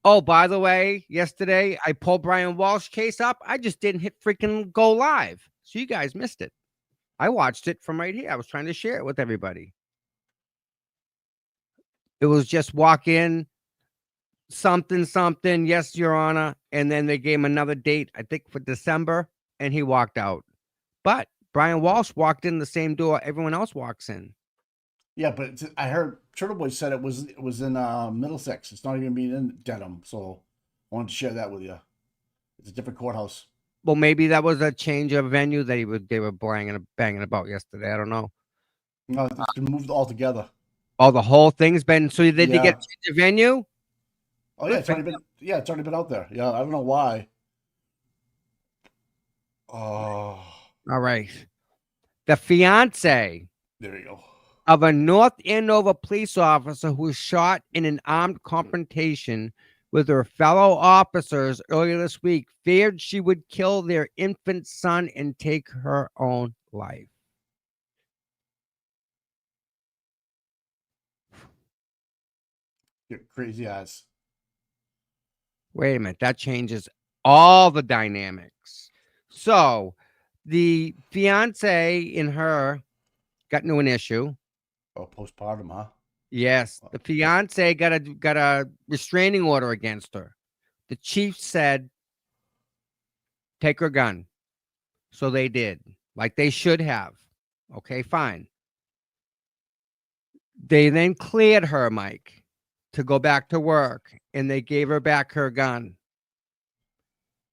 Oh, by the way, yesterday I pulled Brian Walsh case up. I just didn't hit freaking go live. So you guys missed it. I watched it from right here. I was trying to share it with everybody. It was just walk in, something, yes, Your Honor. And then they gave him another date, I think for December, and he walked out. But Brian Walsh walked in the same door everyone else walks in. Yeah, but I heard Turtle Boy said it was in Middlesex. It's not even being in Dedham, so I wanted to share that with you. It's a different courthouse. Well, maybe that was a change of venue that they were banging about yesterday. I don't know. No, it's been moved altogether. Oh, the whole thing's been so they get a change of venue. Oh yeah, it's already been out there. Yeah, I don't know why. Oh, all right. The fiance. There you go. Of a North Andover police officer who was shot in an armed confrontation with her fellow officers earlier this week feared she would kill their infant son and take her own life. Your crazy ass. Wait a minute. That changes all the dynamics. So the fiance and her got into an issue. Oh, postpartum, huh? Yes. The fiance got a restraining order against her. The chief said, take her gun. So they did, like they should have. Okay, fine. They then cleared her, Mike, to go back to work, and they gave her back her gun.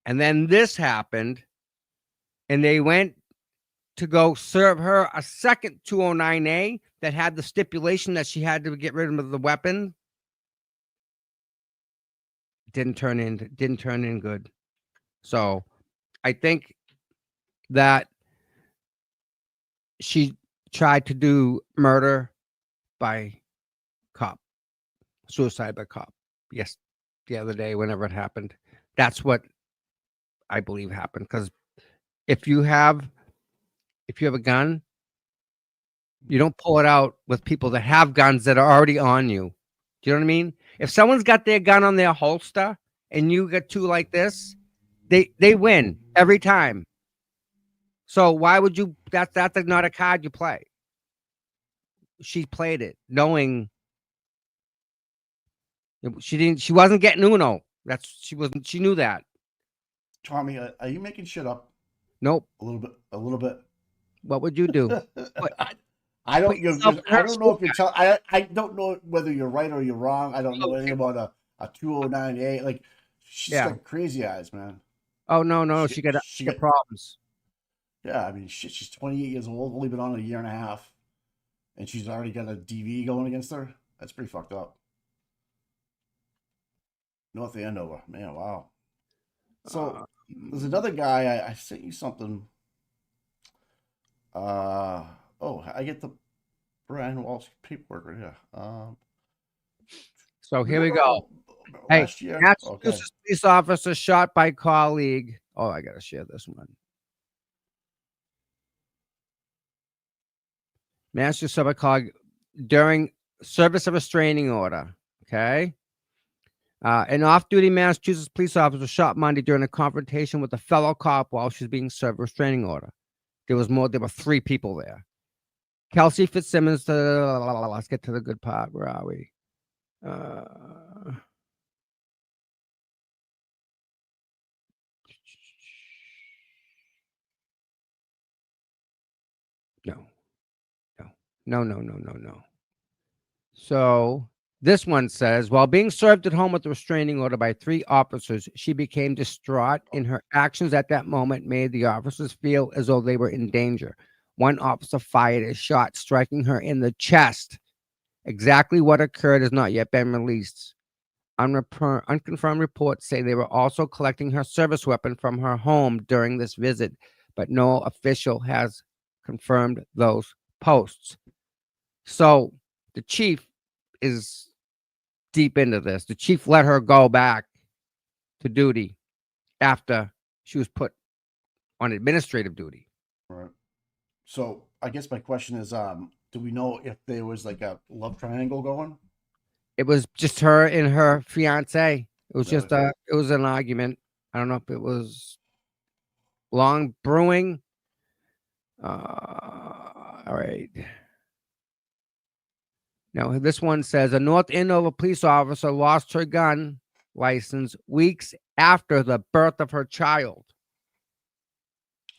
And then this happened, and they went to go serve her a second 209A that had the stipulation that she had to get rid of the weapon. Didn't turn in good. So I think that she tried to do murder by cop, suicide by cop. Yes, the other day, whenever it happened. That's what I believe happened. Because if you have a gun, you don't pull it out with people that have guns that are already on you. Do you know what I mean? If someone's got their gun on their holster and you get two like this, they win every time. So why would you? That's not a card you play. She played it knowing She wasn't getting Uno. She wasn't. She knew that. Tommy, are you making shit up? Nope. A little bit. A little bit. What would you do? I don't. Put yourself in her I don't know if you're shoes. telling. I don't know whether you're right or you're wrong. I don't know anything about a 209A. Like she's Yeah. got crazy eyes, man. Oh no, she got problems. Yeah, I mean, shit. She's 28 years old. Only been on a year and a half, and she's already got a DV going against her. That's pretty fucked up. North Andover, man. Wow. So there's another guy. I sent you something. Oh, I get the Brian Walsh paperwork right here. So here we go. Hey, Last year. Massachusetts police officer shot by colleague. Oh, I gotta share this one. Massachusetts colleague during service of restraining order. Okay. An off-duty Massachusetts police officer was shot Monday during a confrontation with a fellow cop while she was being served a restraining order. There were 3 people there. Kelsey Fitzsimmons. Let's get to the good part. Where are we? No. So this one says, while being served at home with a restraining order by 3 officers, she became distraught in her actions at that moment made the officers feel as though they were in danger. One officer fired a shot, striking her in the chest. Exactly what occurred has not yet been released. Unconfirmed reports say they were also collecting her service weapon from her home during this visit, but no official has confirmed those posts. So the chief is deep into this. The chief let her go back to duty after she was put on administrative duty. Right. So I guess my question is, do we know if there was like a love triangle going? It was just her and her fiance. It was Really? just it was an argument. I don't know if it was long brewing. All right. Now, this one says a North Andover police officer lost her gun license weeks after the birth of her child.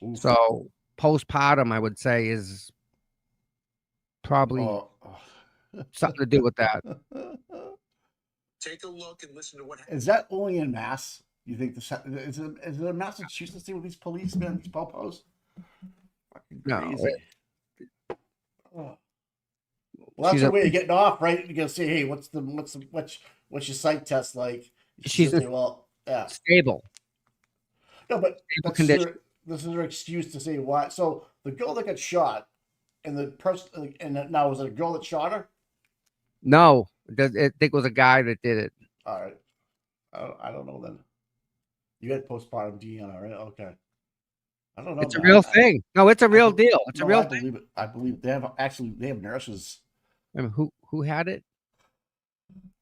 Oof. So postpartum, I would say, is probably something to do with that. Take a look and listen to what Is that only in Mass? You think is it a Massachusetts thing with these policemen, these popos? Fucking No, crazy. Well, that's the way you're getting off, right? You're gonna say, "Hey, what's your psych test like?" She's say, "Well, yeah, stable. no, but Stable condition. this is her excuse to say why." So the girl that got shot, and the person, and now was it a girl that shot her? No, I think it was a guy that did it. All right, I don't know then. You had postpartum D on it, right? Okay. I don't know. It's a real thing. No, it's a real deal. It's a real thing. Believe it. I believe it. They have nurses. I mean, who had it?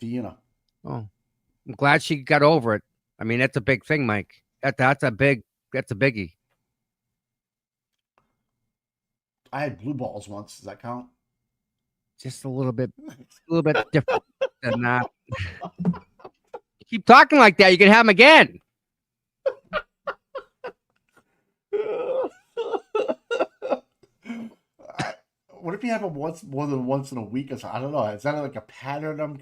Deanna. Oh, I'm glad she got over it. I mean, that's a big thing, Mike. That's a biggie. I had blue balls once. Does that count? Just a little bit different than that. Keep talking like that, you can have them again. What if you have them more than once in a week or something? I don't know. Is that like a pattern?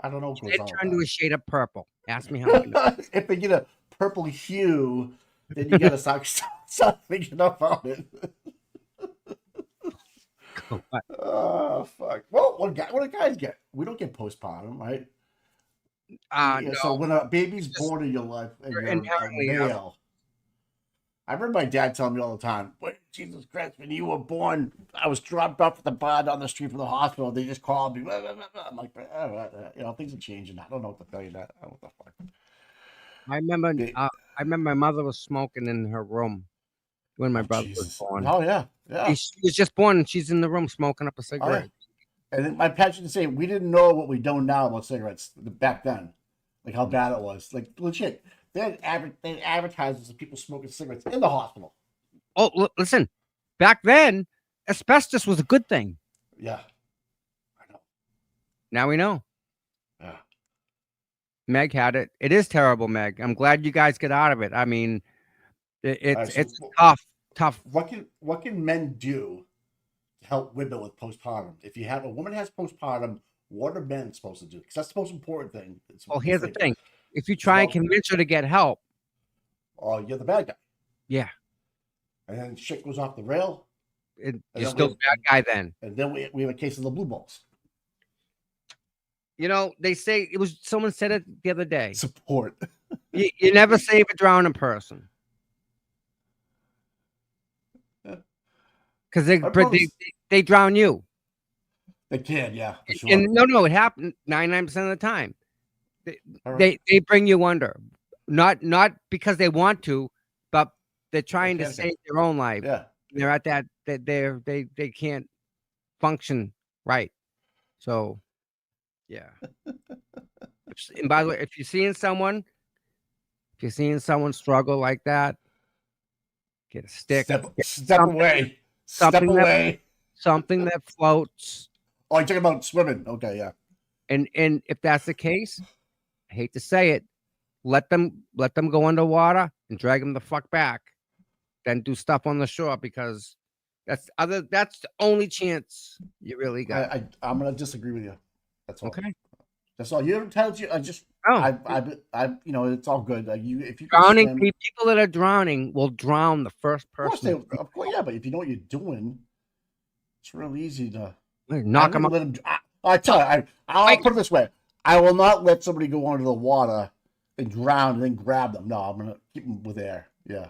I don't know. They turn to a shade of purple. Ask me how I know. If they get a purple hue, then you gotta start thinking about it. Oh fuck! Well, what do guys get? We don't get postpartum, right? No. So when a baby's born in your life and you're inherently male, I remember my dad telling me all the time, "Wait, Jesus Christ, when you were born, I was dropped off at the bar down the street from the hospital. They just called me." Blah, blah, blah, blah. I'm like, things are changing. I don't know what to tell you that. I don't know what the fuck. I remember my mother was smoking in her room when my brother was born. Oh yeah. She was just born and she's in the room smoking up a cigarette. Oh, yeah. And then my passion to say, we didn't know what we know now about cigarettes back then, like how bad it was. Like legit, they had advertisements of people smoking cigarettes in the hospital. Oh, listen, back then, asbestos was a good thing. Yeah, I know. Now we know. Yeah. Meg had it. It is terrible, Meg. I'm glad you guys get out of it. I mean, right, so it's tough. what can men do to help women with postpartum? If you have a woman has postpartum, what are men supposed to do? Because that's the most important thing. Well, here's the thing: if you It's try and about, convince her to get help, oh, you're the bad guy, yeah, and then shit goes off the rail, you're then still the bad guy then. and then we have a case of the blue balls. You know, they say it was someone said it the other day. Support. You never save a drowning person because they drown you. They can, yeah, for sure. And no, it happened 99% of the time. They bring you under, not because they want to, but they're trying to save their own life. Yeah, They're at that they can't function right. So, yeah. And by the way, if you're seeing someone struggle like that, get a stick. Step away. Step away. Something that floats. Oh, you're talking about swimming. Okay, yeah. And if that's the case, I hate to say it, let them go underwater and drag them the fuck back. Then do stuff on the shore because that's the only chance you really got. I'm gonna disagree with you. That's all. Okay. That's all. You're entitled to. You know, it's all good. If you drowning swim, people that are drowning will drown the first person. Of course, yeah. But if you know what you're doing, it's real easy to knock them up. I tell you, I'll put it this way: I will not let somebody go under the water and drown and then grab them. No, I'm gonna keep them with air. Yeah,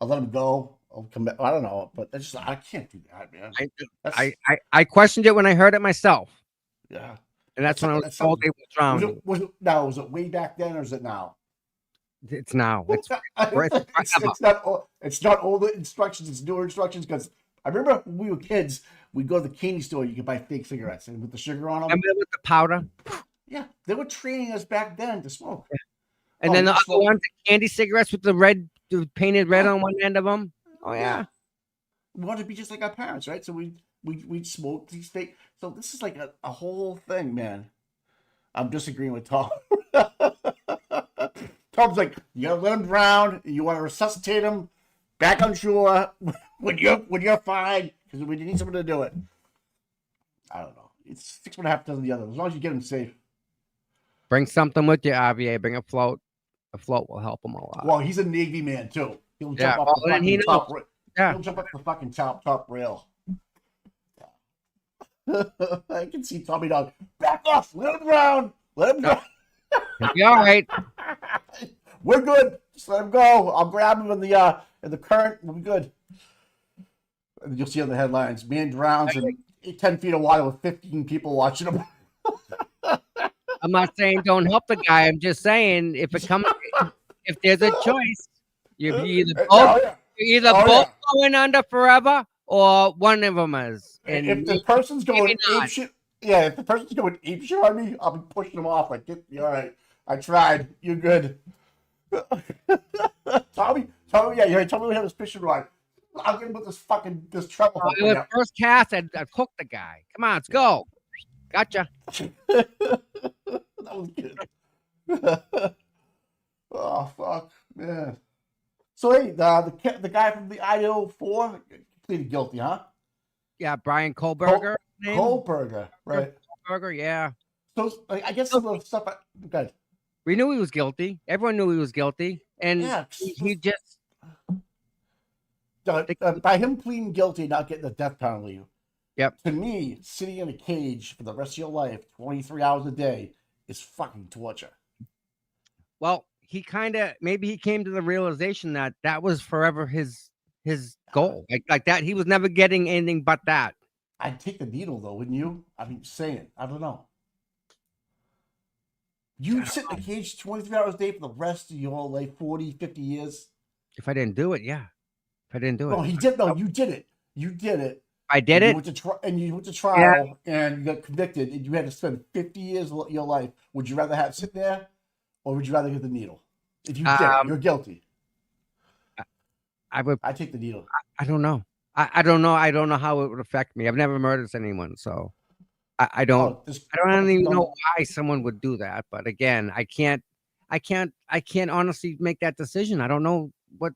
I'll let them go. I'll come back. I don't know, but I can't do that, man. I questioned it when I heard it myself. Yeah. And that's when I was told they were drowning. Was it way back then or is it now? It's now. It's not old instructions, it's newer instructions. Because I remember when we were kids, we'd go to the candy store, you could buy fake cigarettes and with the sugar on them. Remember with the powder? Yeah, they were training us back then to smoke. Yeah. And then the other ones, the candy cigarettes with the painted red on one end of them. Oh yeah. We wanted to be just like our parents, right? So we'd smoke these fake. So this is like a whole thing, man. I'm disagreeing with Tom. Tom's like, you gotta let him drown. You want to resuscitate him back on shore when you're fine because we need someone to do it. I don't know. It's 6.5 dozen the other. As long as you get him safe. Bring something with you, RVA. Bring a float. A float will help him a lot. Well, he's a Navy man too. He'll jump up the fucking top. Yeah. He'll jump up the fucking top rail. I can see Tommy Dog. Back off! Let him drown! Let him drown! He'll be all right. We're good. Just let him go. I'll grab him in the current. We'll be good. And you'll see on the headlines: man drowns in 10 feet of water with 15 people watching him. I'm not saying don't help the guy. I'm just saying if there's a choice, you're either both going under forever or one of them is. And if the person's going ape shit, if the person's going ape shit on me, I'll be pushing them off. Like, all right, I tried. You're good. Tommy, yeah, Tommy we have this fishing rod. I'll get him with this treble. The first cast, I'd hook the guy. Come on, let's go. Gotcha. That was good. Oh fuck, man. So hey, the guy from the Idaho 4 pleaded guilty, huh? Yeah, Brian Kohlberger. Kohlberger, right? Kohlberger, yeah. So I guess some of the stuff. Good. We knew he was guilty. Everyone knew he was guilty, and he just by him pleading guilty, not getting the death penalty. Yep. To me, sitting in a cage for the rest of your life, 23 hours a day, is fucking torture. Well, he maybe he came to the realization that was forever his goal. Like that, he was never getting anything but that. I'd take the needle though, wouldn't you? I mean, saying, I don't know. You'd sit in a cage 23 hours a day for the rest of your life, 40, 50 years. If I didn't do it, yeah. If I didn't do it. No, he did. No, you did it. You did it. I did it. You went to trial and you got convicted and you had to spend 50 years of your life. Would you rather sit there or would you rather get the needle? If you did it, you're guilty. I'd take the needle. I don't know. I don't know. I don't know how it would affect me. I've never murdered anyone, so I don't. Oh, just I don't even know no, why someone would do that. But again, I can't honestly make that decision. I don't know what.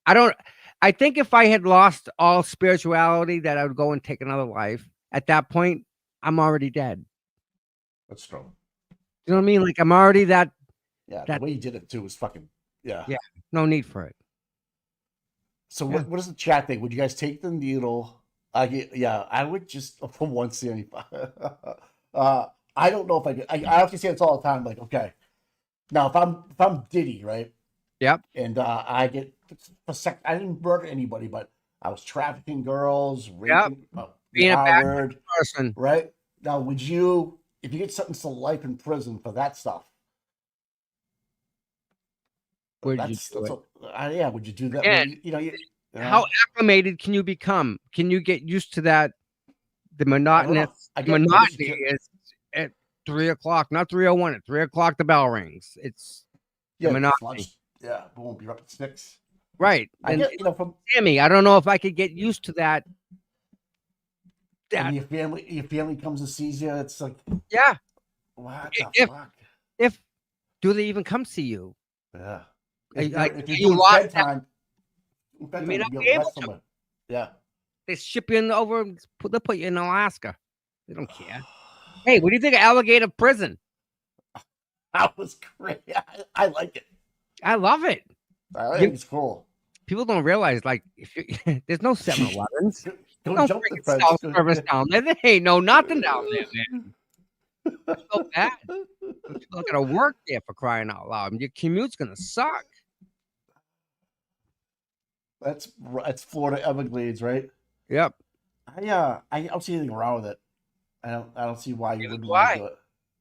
I don't. I think if I had lost all spirituality, that I would go and take another life. At that point, I'm already dead. that's true. You know what I mean? Like I'm already that. Yeah, the That way you did it too was fucking yeah. yeah. No need for it. So Yeah. what is the chat thing? Would you guys take the needle? I would just for 175. I don't know if I could. I have to say this all the time. Like, okay, now if I'm Diddy, right? Yep. And I get for sec. I didn't murder anybody, but I was trafficking girls, Yep. raping Being the a R bad word, person. right? Now, would you, if you get sentenced to life in prison for that stuff? Would you do it? Yeah. Would you do that? Again, You how know, acclimated can you become? Can you get used to that? The I don't know. I guess you monotony can. is at 3 o'clock, not 3:01. At 3 o'clock, the bell rings. It's the Yeah, monotony, lunch. Yeah, boom, you're up at 6. right? I And get, from Sammy, I don't know if I could get used to that. and That your family comes and sees you. It's like, yeah. what the If fuck? if do they even come see you? Yeah. Like If you're you doing lost that, bedtime, you may not you'll be able rest to. somewhere. Yeah. They ship you in over. They put you in Alaska. They don't care. Hey, what do you think of alligator prison? That was great. I like it. I love it. I think it's cool. People don't realize, like, if you there's no 7-Elevens. Go No jump the freaking fence. self-service down there. There ain't no nothing down there, man. That's so bad. People gotta work there for crying out loud. And your commute's gonna suck. That's Florida Everglades, right? Yep. I don't see anything wrong with it. I don't see why you Neither wouldn't do want I. to do it.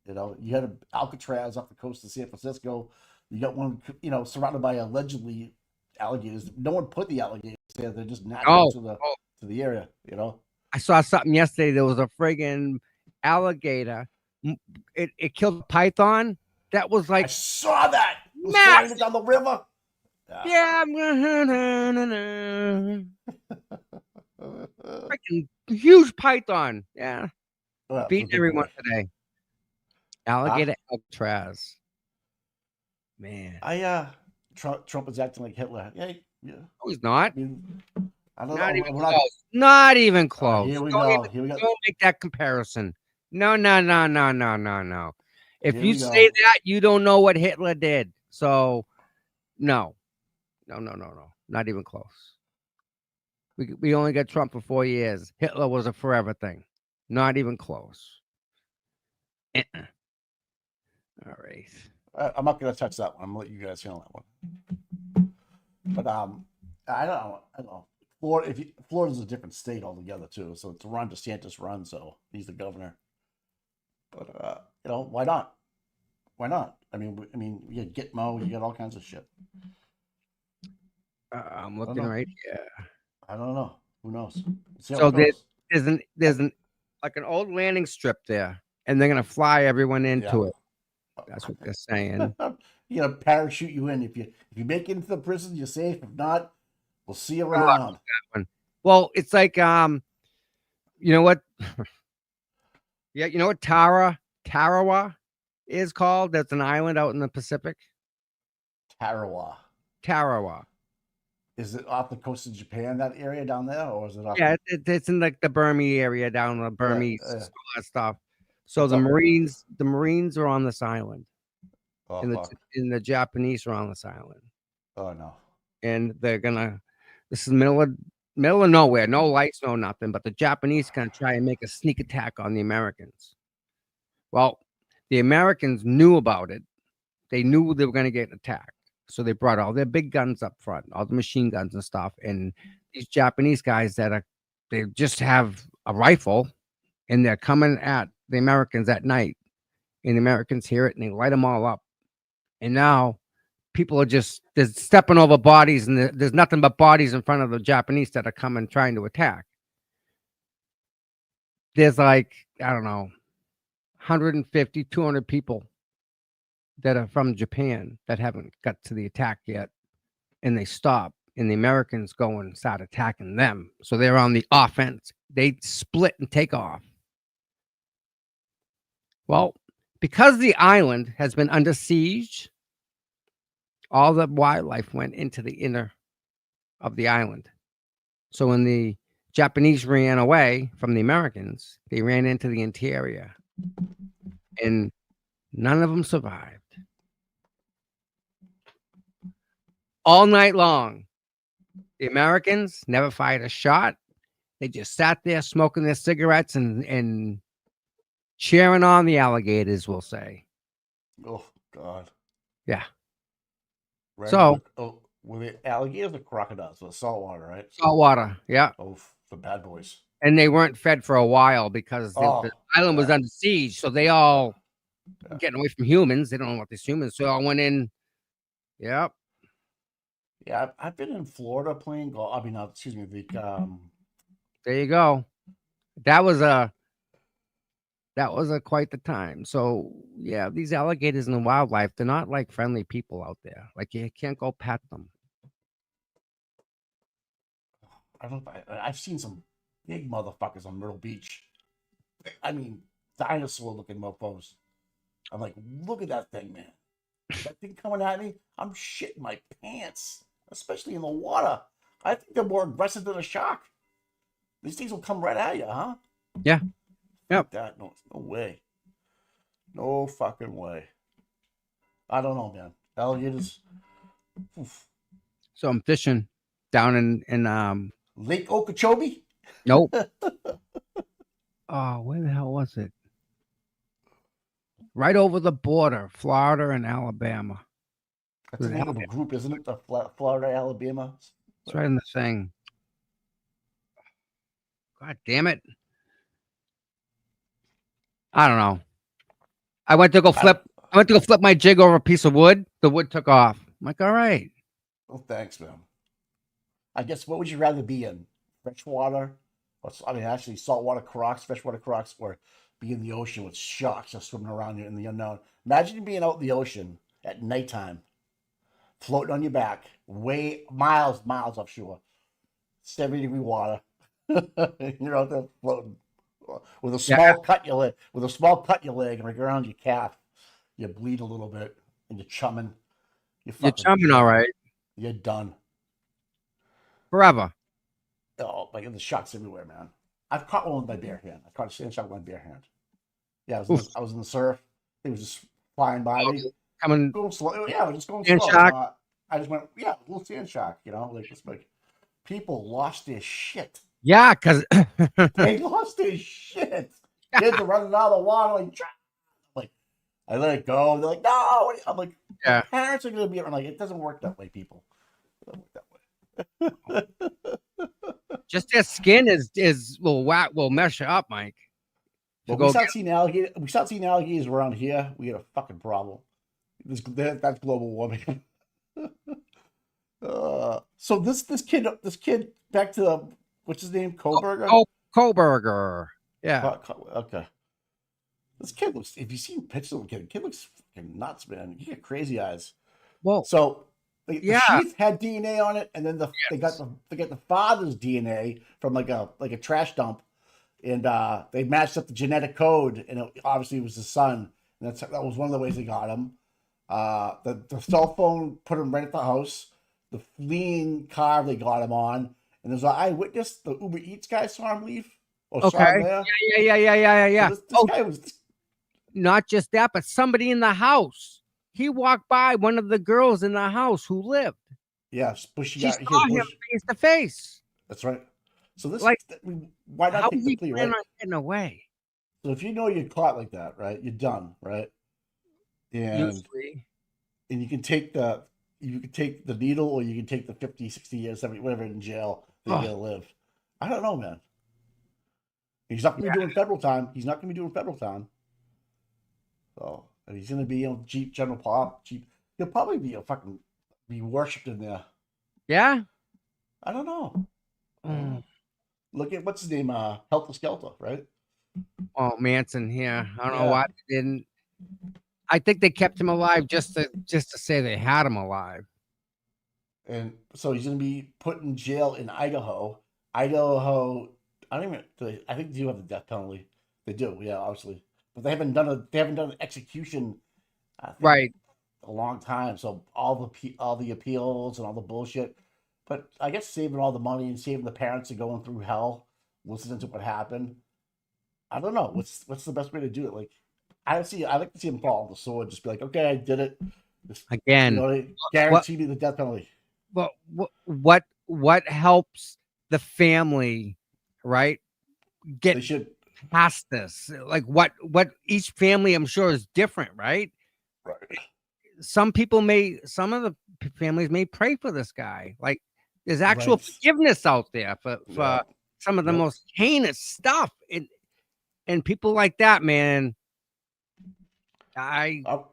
You know, you had Alcatraz off the coast of San Francisco. You got one, surrounded by allegedly alligators. No one put the alligators there. They're just natural Oh, to the area. You know. I saw something yesterday. There was a friggin' alligator. It killed a python. That was I like saw that. It was flying massive. down the river. Yeah. Freaking huge python. Yeah. Well, it's a Beating good everyone boy. today. Alligator Alcatraz. Man. Trump is acting like Hitler. Yeah. No, he's not. I mean, I don't Not know. even We're close. Not even not, close. here we Don't go. even, Here we go. don't make that comparison. No. If Here you we say go. that, you don't know what Hitler did. So, no. Not even close. We only got Trump for 4 years. Hitler was a forever thing. Not even close. All right. I'm not going to touch that one. I'm going to let you guys handle that one. But I don't know. Florida's a different state altogether too. So it's Ron DeSantis run, so he's the governor. But why not? Why not? I mean, you get Gitmo, you got all kinds of shit. I'm looking right here. I don't know. Who knows? So there's an like an old landing strip there, and they're gonna fly everyone into it. That's what they're saying. You know, parachute you in. If you make it into the prison, you're safe. If not, we'll see you around. Well, it's like you know what? Yeah, you know what Tarawa is called? That's an island out in the Pacific. Tarawa. Is it off the coast of Japan, that area down there, or is it off? Yeah, it's in like the Burmese area down the Burmese, all that stuff. So the Marines are on this island, and the Japanese are on this island. Oh no! And they're gonna. This is middle of nowhere, no lights, no nothing. But the Japanese gonna try and make a sneak attack on the Americans. Well, the Americans knew about it. They knew they were gonna get attacked. So they brought all their big guns up front, all the machine guns and stuff. And these Japanese guys they just have a rifle, and they're coming at the Americans at night. And the Americans hear it, and they light them all up. And now people are they're stepping over bodies, and there's nothing but bodies in front of the Japanese that are coming trying to attack. There's like, I don't know, 150, 200 people that are from Japan that haven't got to the attack yet, and they stop, and the Americans go and start attacking them. So they're on the offense. They split and take off. Well, because the island has been under siege, all the wildlife went into the inner of the island. So when the Japanese ran away from the Americans, they ran into the interior, and none of them survived. All night long, the Americans never fired a shot. They just sat there smoking their cigarettes and cheering on the alligators, we'll say. Oh God. Yeah. Regular, were they alligators or crocodiles? So saltwater, right? Saltwater, yeah. Oh, the bad boys. And they weren't fed for a while because the island was under siege. So they all getting away from humans. They don't know what these humans. So I went in. Yep. Yeah, I've been in Florida playing golf. I mean, excuse me, There you go. That was a quite the time. So yeah, these alligators and the wildlife, they're not like friendly people out there. Like you can't go pet them. I don't know. I've seen some big motherfuckers on Myrtle Beach. I mean, dinosaur-looking mofos. I'm like, look at that thing, man. That thing coming at me, I'm shitting my pants, especially in the water. I think they're more aggressive than a shark. These things will come right at you, huh? Yeah. Yep. That no way. No fucking way. I don't know, man. Alligators. Oof. So I'm fishing down in Lake Okeechobee? nope. Oh, where the hell was it? Right over the border, Florida and Alabama. That's the name of a group, isn't it? The Florida, Alabama. It's right in the thing. God damn it. I don't know. I went to go flip my jig over a piece of wood. The wood took off. I'm like, all right. Well, thanks, man. I guess what would you rather be in? Freshwater? Actually, saltwater crocs, freshwater crocs, or be in the ocean with sharks just swimming around you in the unknown. Imagine being out in the ocean at nighttime, floating on your back, way miles offshore, 70-degree water. You're out there floating with a small cut your leg, and right around your calf. You bleed a little bit, and you're chumming. You're chumming, all right. You're done forever. Oh, like the sharks everywhere, man. I've caught one with my bare hand. I caught a sand shark with my bare hand. Yeah, I was in the surf. It was just flying by me. Going slow. Yeah, I was just going slow. Shark. I just went, a little sand shark, like it's like people lost their shit. Yeah, because they lost their shit. Kids are running out of the water, like I let it go. They're like, no. I'm like, yeah. Parents are gonna be like, it doesn't work that way, people. It doesn't work that way. Just their skin will mesh up, Mike. But we start seeing alligators around here. We got a fucking problem. That's global warming. So this kid, back to what's his name, Koberger. Koberger. Yeah. Okay. This kid looks. If you've seen pictures of the kid looks fucking nuts, man. He got crazy eyes. Well, so the sheath had DNA on it, and then they got the father's DNA from like a trash dump, and they matched up the genetic code, and obviously it was the son. And that was one of the ways they got him. The cell phone put him right at the house. The fleeing car they got him on, and there's an eyewitness. The Uber Eats guy saw him leave. Saw him there. Yeah. So this guy was not just that, but somebody in the house. He walked by one of the girls in the house who lived. Yes, but she saw him face to face. That's right. So this, why not take the plea, right? Getting away. So if you know you're caught like that, right, you're done, right? And usually, and you can take the needle, or you can take the 50, 60 years, 70, whatever in jail that you're gonna live. I don't know, man. He's not gonna be doing federal time. So and he's gonna be on Jeep General Pop. Jeep. He'll probably be worshipped in there. Yeah. I don't know. Look at what's his name, Helter Skelter, right? Oh, Manson here. I don't know why they didn't. I think they kept him alive just to say they had him alive. And so he's going to be put in jail in Idaho. I think they do have the death penalty. They do, yeah, obviously. but they haven't done an execution. I think, Right. a long time. So all the appeals and all the bullshit. But I guess saving all the money and saving the parents are going through hell, listening to what happened. I don't know what's the best way to do it. Like I like to see him fall on the sword. Just be like, okay, I did it. Just, Again, guarantee me the death penalty. Well, what helps the family, right? Get They should. past this. Like what each family, I'm sure, is different, right? Right. Some of the families may pray for this guy. Like there's actual Right. forgiveness out there for Yeah. some of the Yep. most heinous stuff. And people like that, man, I don't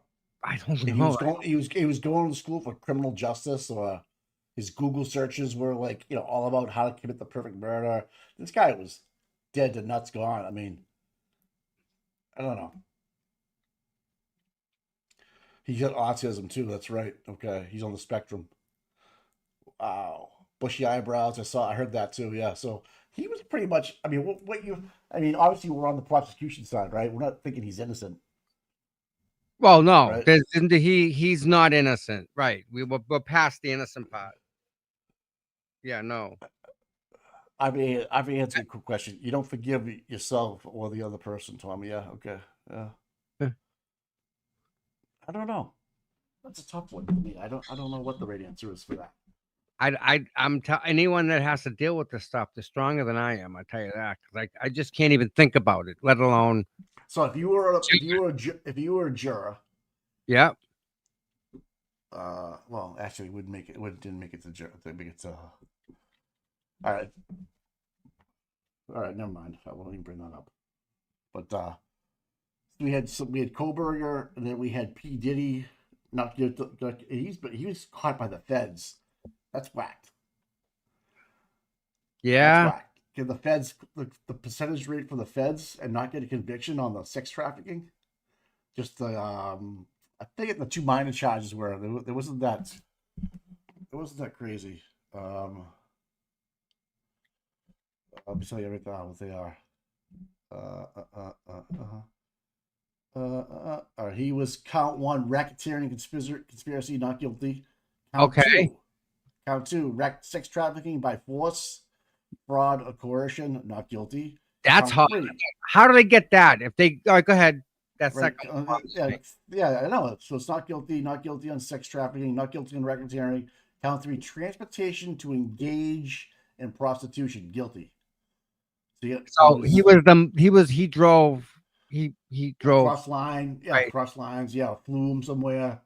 And he know. was going. He was going to school for criminal justice, or his Google searches were like, all about how to commit the perfect murder. This guy was dead to nuts gone. I mean, I don't know. He got autism too. That's right. Okay, he's on the spectrum. Wow, bushy eyebrows. I heard that too. Yeah. So he was pretty much. I mean, obviously we're on the prosecution side, right? We're not thinking he's innocent. Well, no, Right. he's not innocent, right? We're past the innocent part. Yeah, no. I mean, it's a good question. You don't forgive yourself or the other person, Tom. Yeah. Okay. Yeah. I don't know. That's a tough one for me. I don't know what the right answer is for that. Anyone that has to deal with this stuff, they're stronger than I am. I tell you that, because I just can't even think about it, let alone. So if you were a juror, yeah. Well, actually, it wouldn't make it. It didn't make it to juror. All right. Never mind. I won't even bring that up. But we had Koberger, and then we had P. Diddy. He was caught by the feds. That's whacked. Yeah. That's whacked. Can the feds the percentage rate for the feds and not get a conviction on the sex trafficking? Just the I think the two minor charges were there wasn't that crazy. Let me tell you everything what they are. He was count 1 racketeering and conspiracy not guilty. Count 2 sex trafficking by force, fraud, or coercion not guilty. That's count hard. 3. How do they get that? If they go ahead. That's Right. second. Yeah, I know. So it's not guilty on sex trafficking, not guilty on racketeering. Count 3, transportation to engage in prostitution, guilty. So he drove cross line, right. Cross lines, flew him somewhere.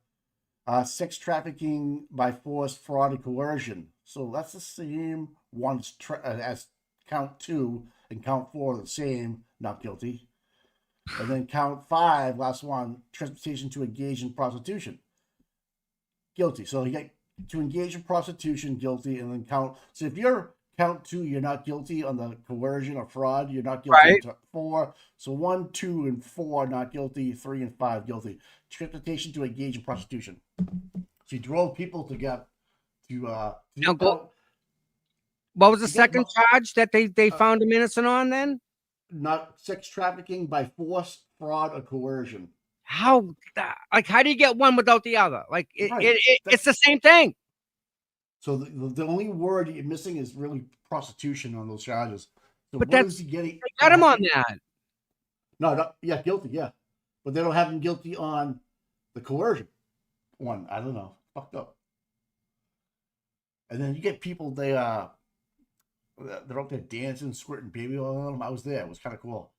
Sex trafficking by force, fraud, and coercion. So that's the same one as count 2 and count 4 the same, not guilty. And then count 5, last one, transportation to engage in prostitution, guilty. So he got to engage in prostitution, guilty, and then so if you're count 2, you're not guilty on the coercion or fraud, you're not guilty right. on 4. So 1, 2, and 4 not guilty, 3 and 5 guilty. Transportation to engage in prostitution. So he drove people to get to what was the second charge that they found him innocent on then? Not sex trafficking by force, fraud, or coercion. How do you get one without the other? Like Right. it's the same thing. So the only word you're missing is really prostitution on those charges. So but what is he getting? They got him on that. No, guilty, yeah. But they don't have him guilty on the coercion one. I don't know. Fucked up. And then you get people, they're out there dancing, squirting baby oil on them. I was there. It was kind of cool.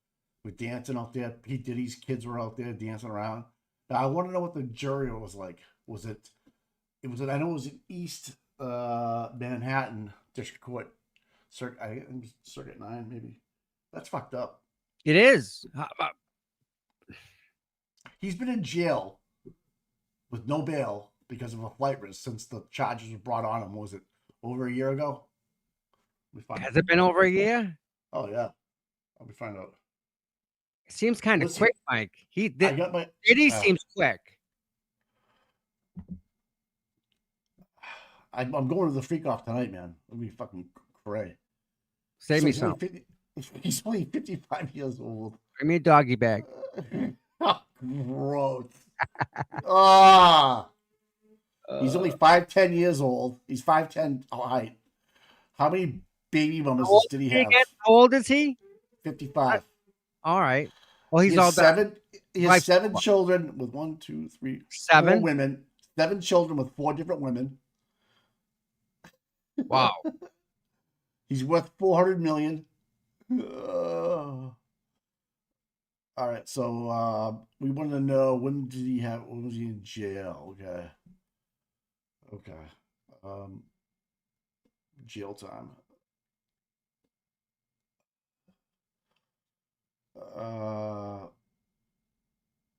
We're dancing out there. P. Diddy's kids were out there dancing around. Now, I want to know what the jury was like. I know it was in East Manhattan District Court. Circuit 9, maybe. That's fucked up. It is. He's been in jail with no bail because of a flight risk since the charges were brought on him. Was it over a year ago? Has it been over a year? Oh yeah. Let me find out. It seems kind of quick, Mike. Diddy seems quick. I'm going to the freak off tonight, man. It'll be fucking cray. Save me some. He's only 55 years old. Bring me a doggy bag. Gross. Ah, he's only Uh, 5'10" years old. He's 5'10" height. How many baby mamas how old did he is have? again? How old is he? 55. All right. Well, He he's has all done. seven. He has Life 7 support. children with 1, 2, 3, 4 7. women. 7 children with 4 different women. Wow. He's worth 400 million. All right, so we want to know when was he in jail? Okay. Jail time.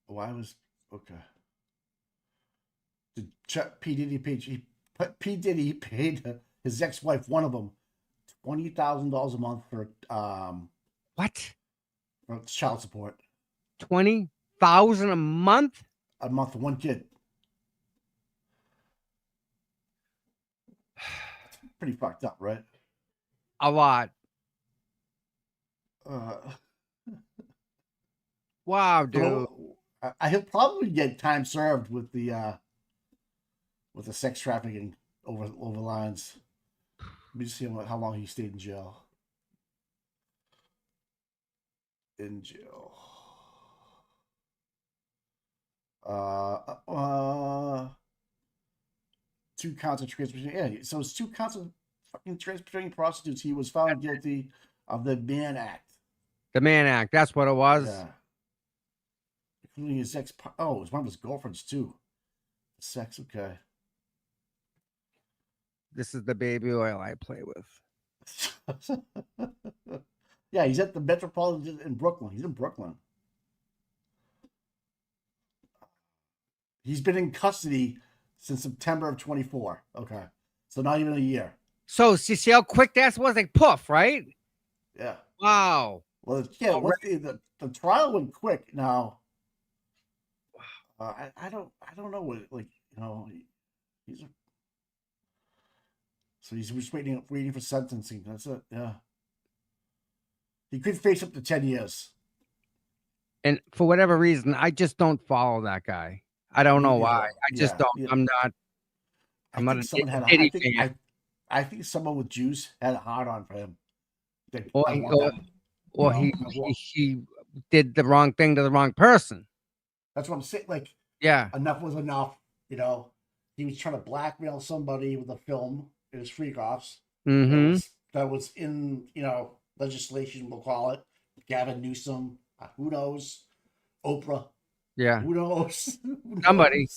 Why was okay? Did P Diddy paid his ex-wife, one of them, $20,000 a month for What? child support. 20,000 a month? A month for one kid. That's pretty fucked up, right? A lot. Wow, dude. So, he'll probably get time served with the sex trafficking over lines. Let me just see how long he stayed in jail. In jail. 2 counts of transportation. Yeah, so it's 2 counts of fucking transporting prostitutes. He was found guilty of the Mann Act. The Mann Act. That's what it was. Yeah. Including his ex. Oh, it was one of his girlfriends too. Sex, okay. This is the baby oil I play with. Yeah, he's at the Metropolitan in Brooklyn. He's in Brooklyn. He's been in custody since September of 24. Okay. So not even a year. So, see how quick that was? Like, poof, right? Yeah. Wow. Well, yeah, the trial went quick. Now, I don't know what, like, you know, so he's just waiting for sentencing. That's it. Yeah. He could face up to 10 years. And for whatever reason, I just don't follow that guy. I don't know why. I just don't. Yeah. I'm not. I I'm not think a someone had a, Diddy fan. I think someone with juice had a hard on for him. He did the wrong thing to the wrong person. That's what I'm saying. Like, yeah, enough was enough. You know, he was trying to blackmail somebody with a film. It was freak offs. Mm-hmm. That was in, you know, legislation, we'll call it. Gavin Newsom, who knows? Oprah, yeah. who knows? Somebody.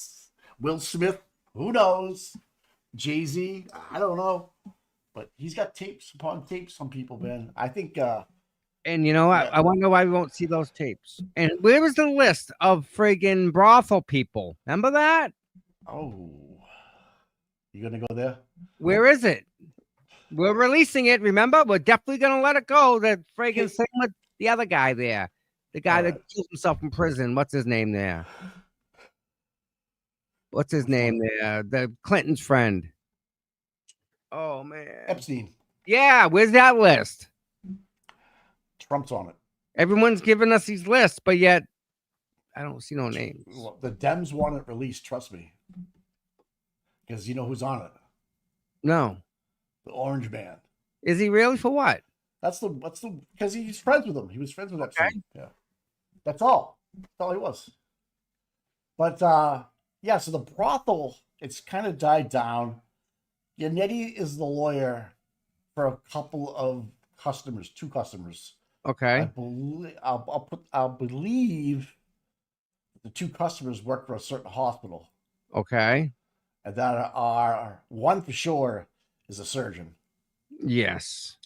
Will Smith, who knows? Jay-Z, I don't know. But he's got tapes upon tapes on people, man. I think and you know what? I wonder why we won't see those tapes. And where was the list of friggin' brothel people? Remember that? Oh, you gonna go there? Where is it? We're releasing it. Remember, we're definitely gonna let it go. That friggin' same with the other guy there, the guy that killed himself in prison. What's his name there? What's his name there? The Clinton's friend. Oh man, Epstein. Yeah, where's that list? Trump's on it. Everyone's giving us these lists, but yet I don't see no names. The Dems want it released, trust me. Because you know who's on it? No. The Orange Man. Is he really? For what? Because he's friends with him. He was friends with Epstein. Yeah. That's all. That's all he was. But yeah, so the brothel, it's kind of died down. Yannetti is the lawyer for a couple of customers, 2 customers. Okay. I believe the 2 customers work for a certain hospital. Okay. And that are one for sure is a surgeon. Yes.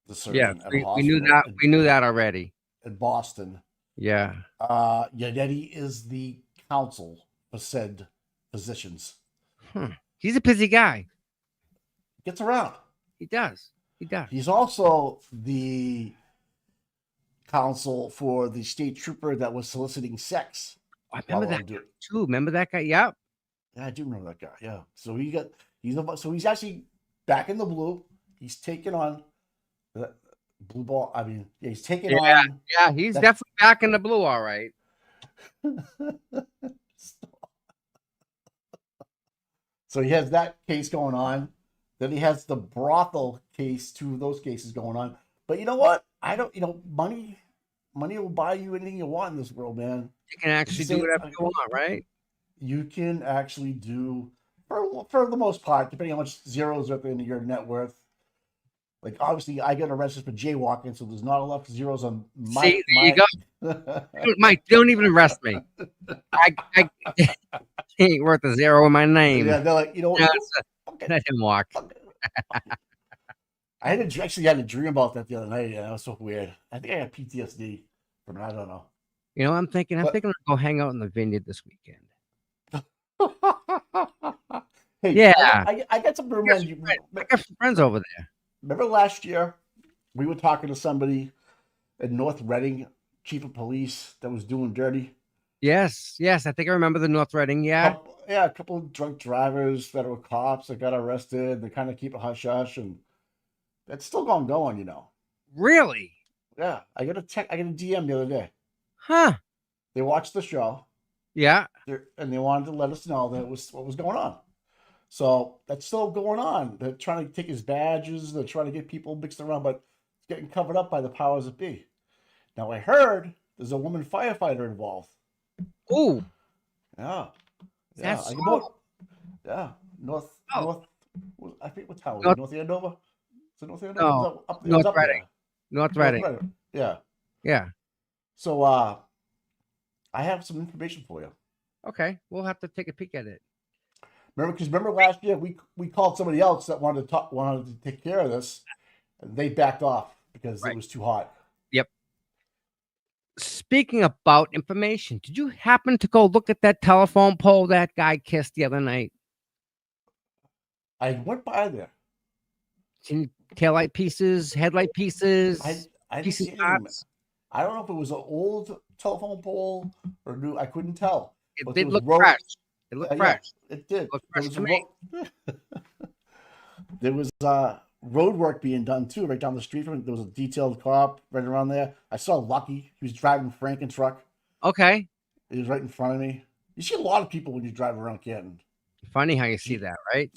The surgeon at a hospital. We knew that. We knew that already. In Boston. Yeah. Yannetti is the counsel for said physicians. He's a busy guy. Gets around. He does. He does. He's also the counsel for the state trooper that was soliciting sex. I remember that guy too. Remember that guy? Yep. Yeah, I do remember that guy. Yeah. So he's actually back in the blue. He's taking on the blue ball. I mean, yeah, he's taking on. Yeah, he's definitely back in the blue. All right. So he has that case going on. Then he has the brothel case, two of those cases going on. But you know what? I don't. Money will buy you anything you want in this world, man. You can actually do whatever you want, right? You can actually do, for the most part, depending on how much zeros are at the end of your net worth. Like, obviously, I get arrested for jaywalking, so there's not enough zeros on my. See, there you go. Mike, don't even arrest me. I ain't worth a zero in my name. Yeah, they're like, Let him walk. I actually had a dream about that the other night, and that was so weird. I think I had PTSD from it. I don't know. You know, I'm thinking I'll go hang out in the vineyard this weekend. Hey, yeah, I got some remind you. I got some friends over there. Remember last year, we were talking to somebody in North Reading, chief of police, that was doing dirty. Yes, I think I remember the North Reading. Yeah, a couple of drunk drivers, federal cops that got arrested. They kind of keep it hush hush, and that's still going. You know. Really? Yeah, I got a DM the other day. Huh? They watched the show. Yeah. And they wanted to let us know that what was going on. So that's still going on. They're trying to take his badges. They're trying to get people mixed around, but it's getting covered up by the powers that be. Now I heard there's a woman firefighter involved. Ooh. Yeah. That's North. I think what town? North Andover. Is it North Andover? No. North Reading. North Reading. Yeah. Yeah. So I have some information for you. Okay, we'll have to take a peek at it. Remember last year we called somebody else that wanted to take care of this, and they backed off because it was too hot. Yep. Speaking about information, did you happen to go look at that telephone pole that guy kissed the other night? I went by there. Seen taillight pieces, headlight pieces, I didn't see anything. I don't know if it was an old telephone pole or new. I couldn't tell. It did look fresh. It looked fresh. Yeah, it did. It looked fresh to me. There was road work being done too, right down the street from it. There was a detailed cop right around there. I saw Lucky. He was driving Franken truck. Okay. He was right in front of me. You see a lot of people when you drive around Canton. Funny how you see that, right?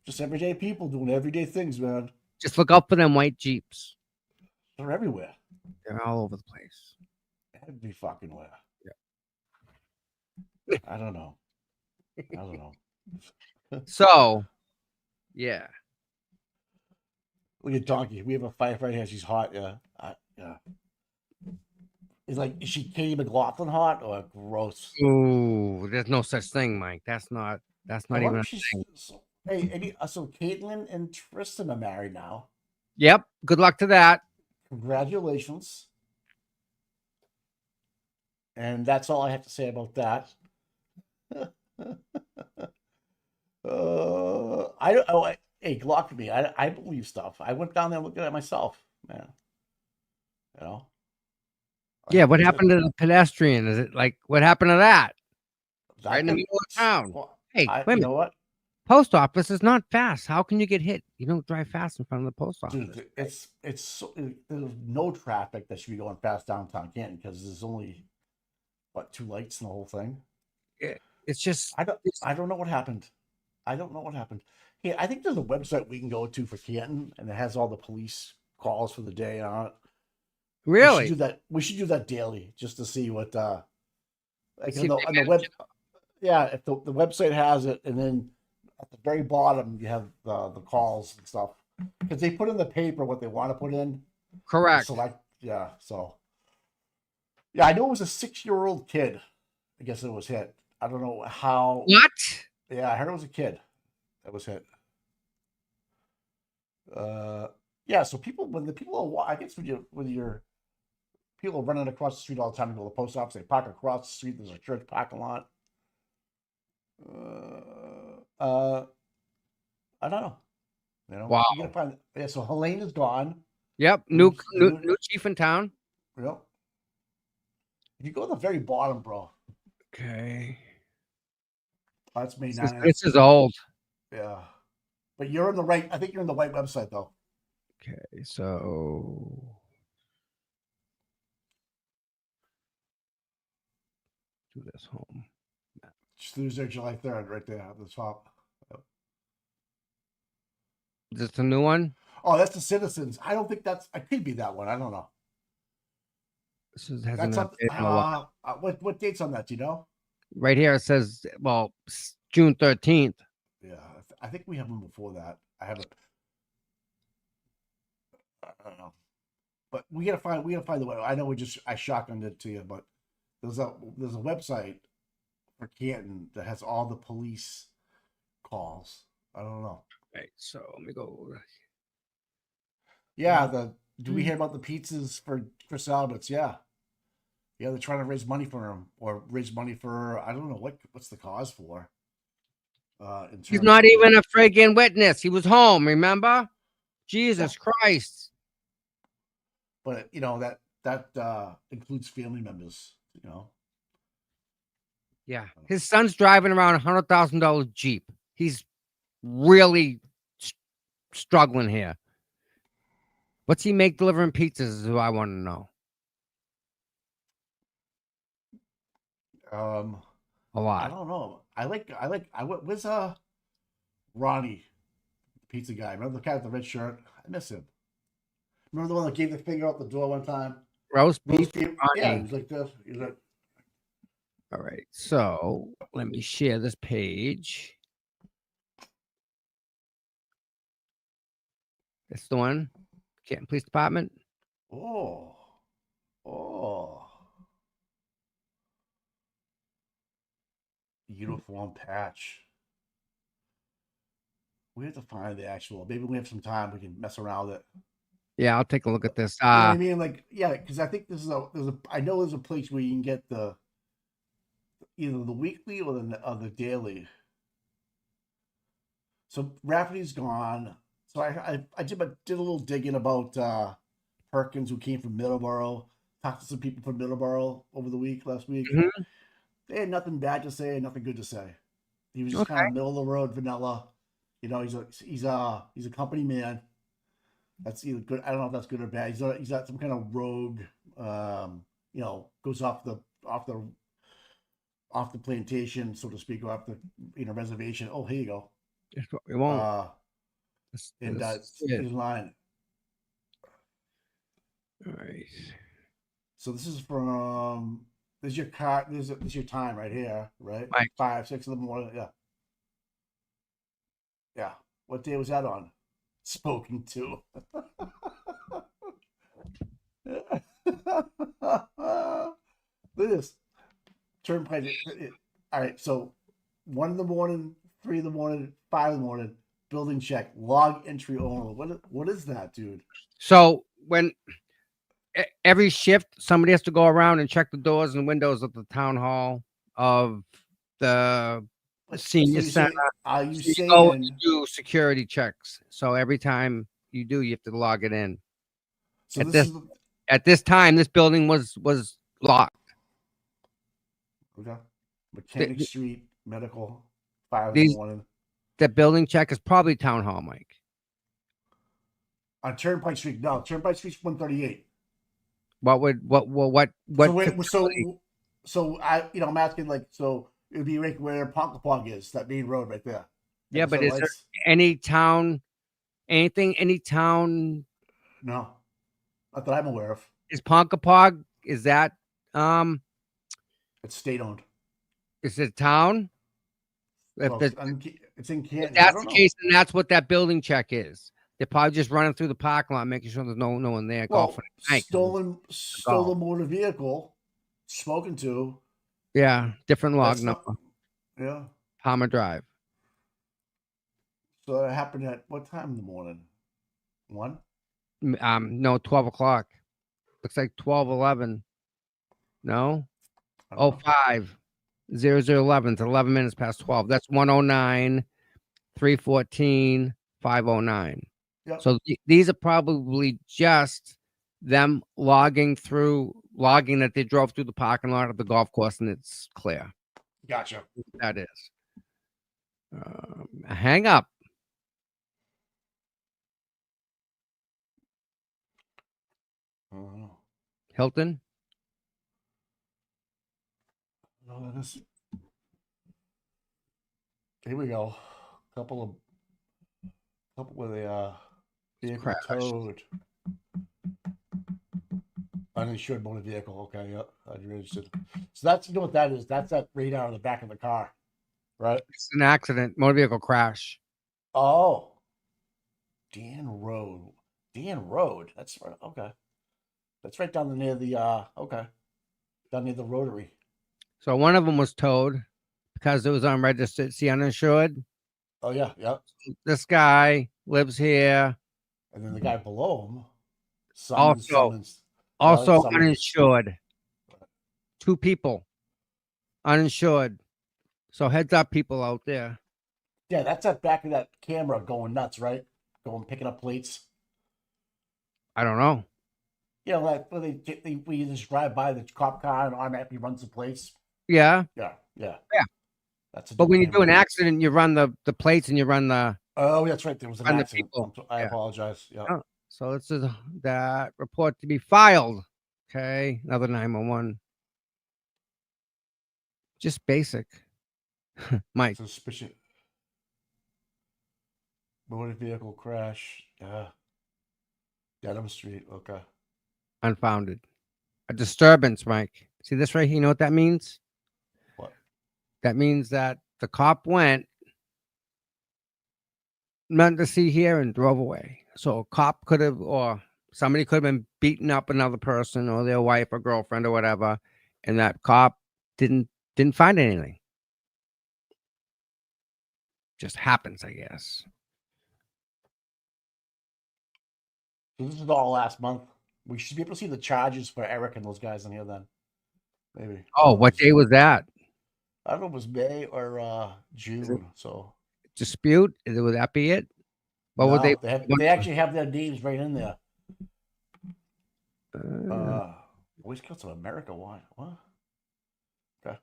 Just everyday people doing everyday things, man. Just look out for them white Jeeps. They're everywhere. They're all over the place. Every fucking where. Yeah. I don't know. So, yeah. Look at Donkey. We have a firefighter here. She's hot. Yeah. Yeah. It's like, is she Katie McLaughlin hot or gross? Ooh, there's no such thing, Mike. That's not even a thing. So Caitlin and Tristan are married now. Yep. Good luck to that. Congratulations. And that's all I have to say about that. Hey, Glock for me. I believe stuff. I went down there and looked at it myself, man. You know. Yeah, what happened to the pedestrian? Is it like what happened to that? Right in the middle of town. Well, hey, wait a minute. You know what? Post office is not fast. How can you get hit? You don't drive fast in front of the post office. Dude, there's no traffic that should be going fast downtown Canton because there's only 2 lights in the whole thing. It's just I don't know what happened. Yeah, I think there's a website we can go to for Canton, and it has all the police calls for the day on it. Really? We should do that daily just to see what on the web. Yeah, if the website has it, and then at the very bottom you have the calls and stuff because they put in the paper what they want to put in. Correct. Select. Yeah. So. Yeah, I know it was a 6-year-old kid. I guess it was hit. I don't know how. What? Yeah, I heard it was a kid that was hit. Yeah. So when you're people are running across the street all the time to go to the post office, they park across the street. There's a church parking lot. I don't know. You know. Wow. You gotta find. Yeah. So Helene is gone. Yep. New chief in town. Yep. If you go to the very bottom, bro. Okay. That's May 9th. This is old. Yeah. But you're in the right. I think you're in the right website though. Okay, so do this home. Tuesday, July 3rd, right there at the top. Is this a new one? Oh, that's the Citizens. I don't think that's. I could be that one. I don't know. This hasn't That's been up. updated in a while. What date's on that? Do you know? Right here it says, well, June 13th. Yeah, I think we have one before that. I haven't. I don't know, but we gotta find. We gotta find the way. I know I shotgunned it to you, but there's a website for Canton that has all the police calls. I don't know. Right. So let me go. Yeah, do we hear about the pizzas for Chris Alberts? Yeah. Yeah, they're trying to raise money for him or raise money for I don't know what's the cause for. He's not even a friggin' witness. He was home, remember? Jesus Christ. But that includes family members, Yeah. His son's driving around $100,000 Jeep. He's really struggling here. What's he make delivering pizzas is who I want to know. A lot. I don't know. Where's Ronnie, pizza guy? Remember the guy with the red shirt? I miss him. Remember the one that gave the finger out the door one time? Roast beef. Yeah, he's like this. He's like. All right. So let me share this page. That's the one. Canton Police Department. Oh. Uniform patch. We have to find the actual. Maybe we have some time. We can mess around with it. Yeah, I'll take a look at this. You know what I mean? Like, yeah, because I think I know there's a place where you can get either the weekly or the daily. So Rafferty's gone. So I did a little digging about Perkins, who came from Middleborough. Talked to some people from Middleborough over the last week. Mm-hmm. They had nothing bad to say, nothing good to say. He was just kind of middle of the road vanilla. He's a company man. That's either good. I don't know if that's good or bad. He's got some kind of rogue. Goes off the plantation, so to speak, or off the reservation. Oh, here you go. That's what we want. And that's his line. All right. So this is from. This is your car. This is your time right here, right? Mike. 5, 6 in the morning. Yeah. Yeah. What day was that on? Spoken to. Look at this. Turnpike. All right. So 1 in the morning, 3 in the morning, 5 in the morning. Building check. Log entry only. What is that, dude? So when every shift, somebody has to go around and check the doors and windows of the town hall of the senior center. Are you saying go and do security checks? So every time you do, you have to log it in. So at this time, this building was locked. Okay. Mechanic Street Medical, 5 in the morning. The building check is probably town hall, Mike. On Turnpike Street, no. Turnpike Street's 138. What? So I'm asking, like, so it would be right where Ponkapog is, that main road right there. Yeah, but is there any town? No, not that I'm aware of. Is Ponkapog? Is that It's state owned. Is it town? It's in Canton. If that's the case, then that's what that building check is. They're probably just running through the parking lot, making sure there's no one there. Stolen motor vehicle, spoken to. Yeah, different log number. Yeah. Palmer Drive. So that happened at what time in the morning? 1? No, 12 o'clock. Looks like 12:11. No? 05 0011. It's 11 minutes past 12. That's 109 314 509. Yep. So these are probably just them logging that they drove through the parking lot of the golf course and it's clear. Gotcha. That is. Hang up. I don't know. Hilton? Oh, this. Here we go. Couple with a vehicle crashed. towed. Uninsured motor vehicle. Okay, yep. I'm interested. So that's, you know what that is? That's that radar on the back of the car, right? It's an accident, motor vehicle crash. Oh, Dan Road. Dan Road. That's right. Okay, that's right down near the. Okay, down near the Rotary. So one of them was towed because it was unregistered. See, uninsured. Oh yeah, yep. This guy lives here. And then the guy below him, Also summons. uninsured. 2 people uninsured. So heads up, people out there. Yeah, that's that back of that camera going nuts, right? Going picking up plates. I don't know. You know, like when we just drive by the cop car and automatically runs the plates. Yeah. Yeah. Yeah. That's a But new when you do an camera. accident, you run the plates and you run the. Oh, that's right. There was an Run the accident. people. I Yeah. apologize. Yeah. Oh, so this is that report to be filed. Okay. Another 911. Just basic. Mike. Suspicion. Motor vehicle crash. Yeah. Dedham Street. Okay. Unfounded. A disturbance, Mike. See this right here? You know what that means? What? That means that the cop went, nothing to see here, and drove away. So a cop could have, or somebody could have been beating up another person or their wife or girlfriend or whatever, and that cop didn't find anything. Just happens, I guess. So this is all last month. We should be able to see the charges for Eric and those guys in here then. Maybe. Oh, what day was that? I don't know if it was May or June. So Dispute? Would that be it? What would no, they? they actually have their names right in there. Boy Scouts of America. Why? What? Okay.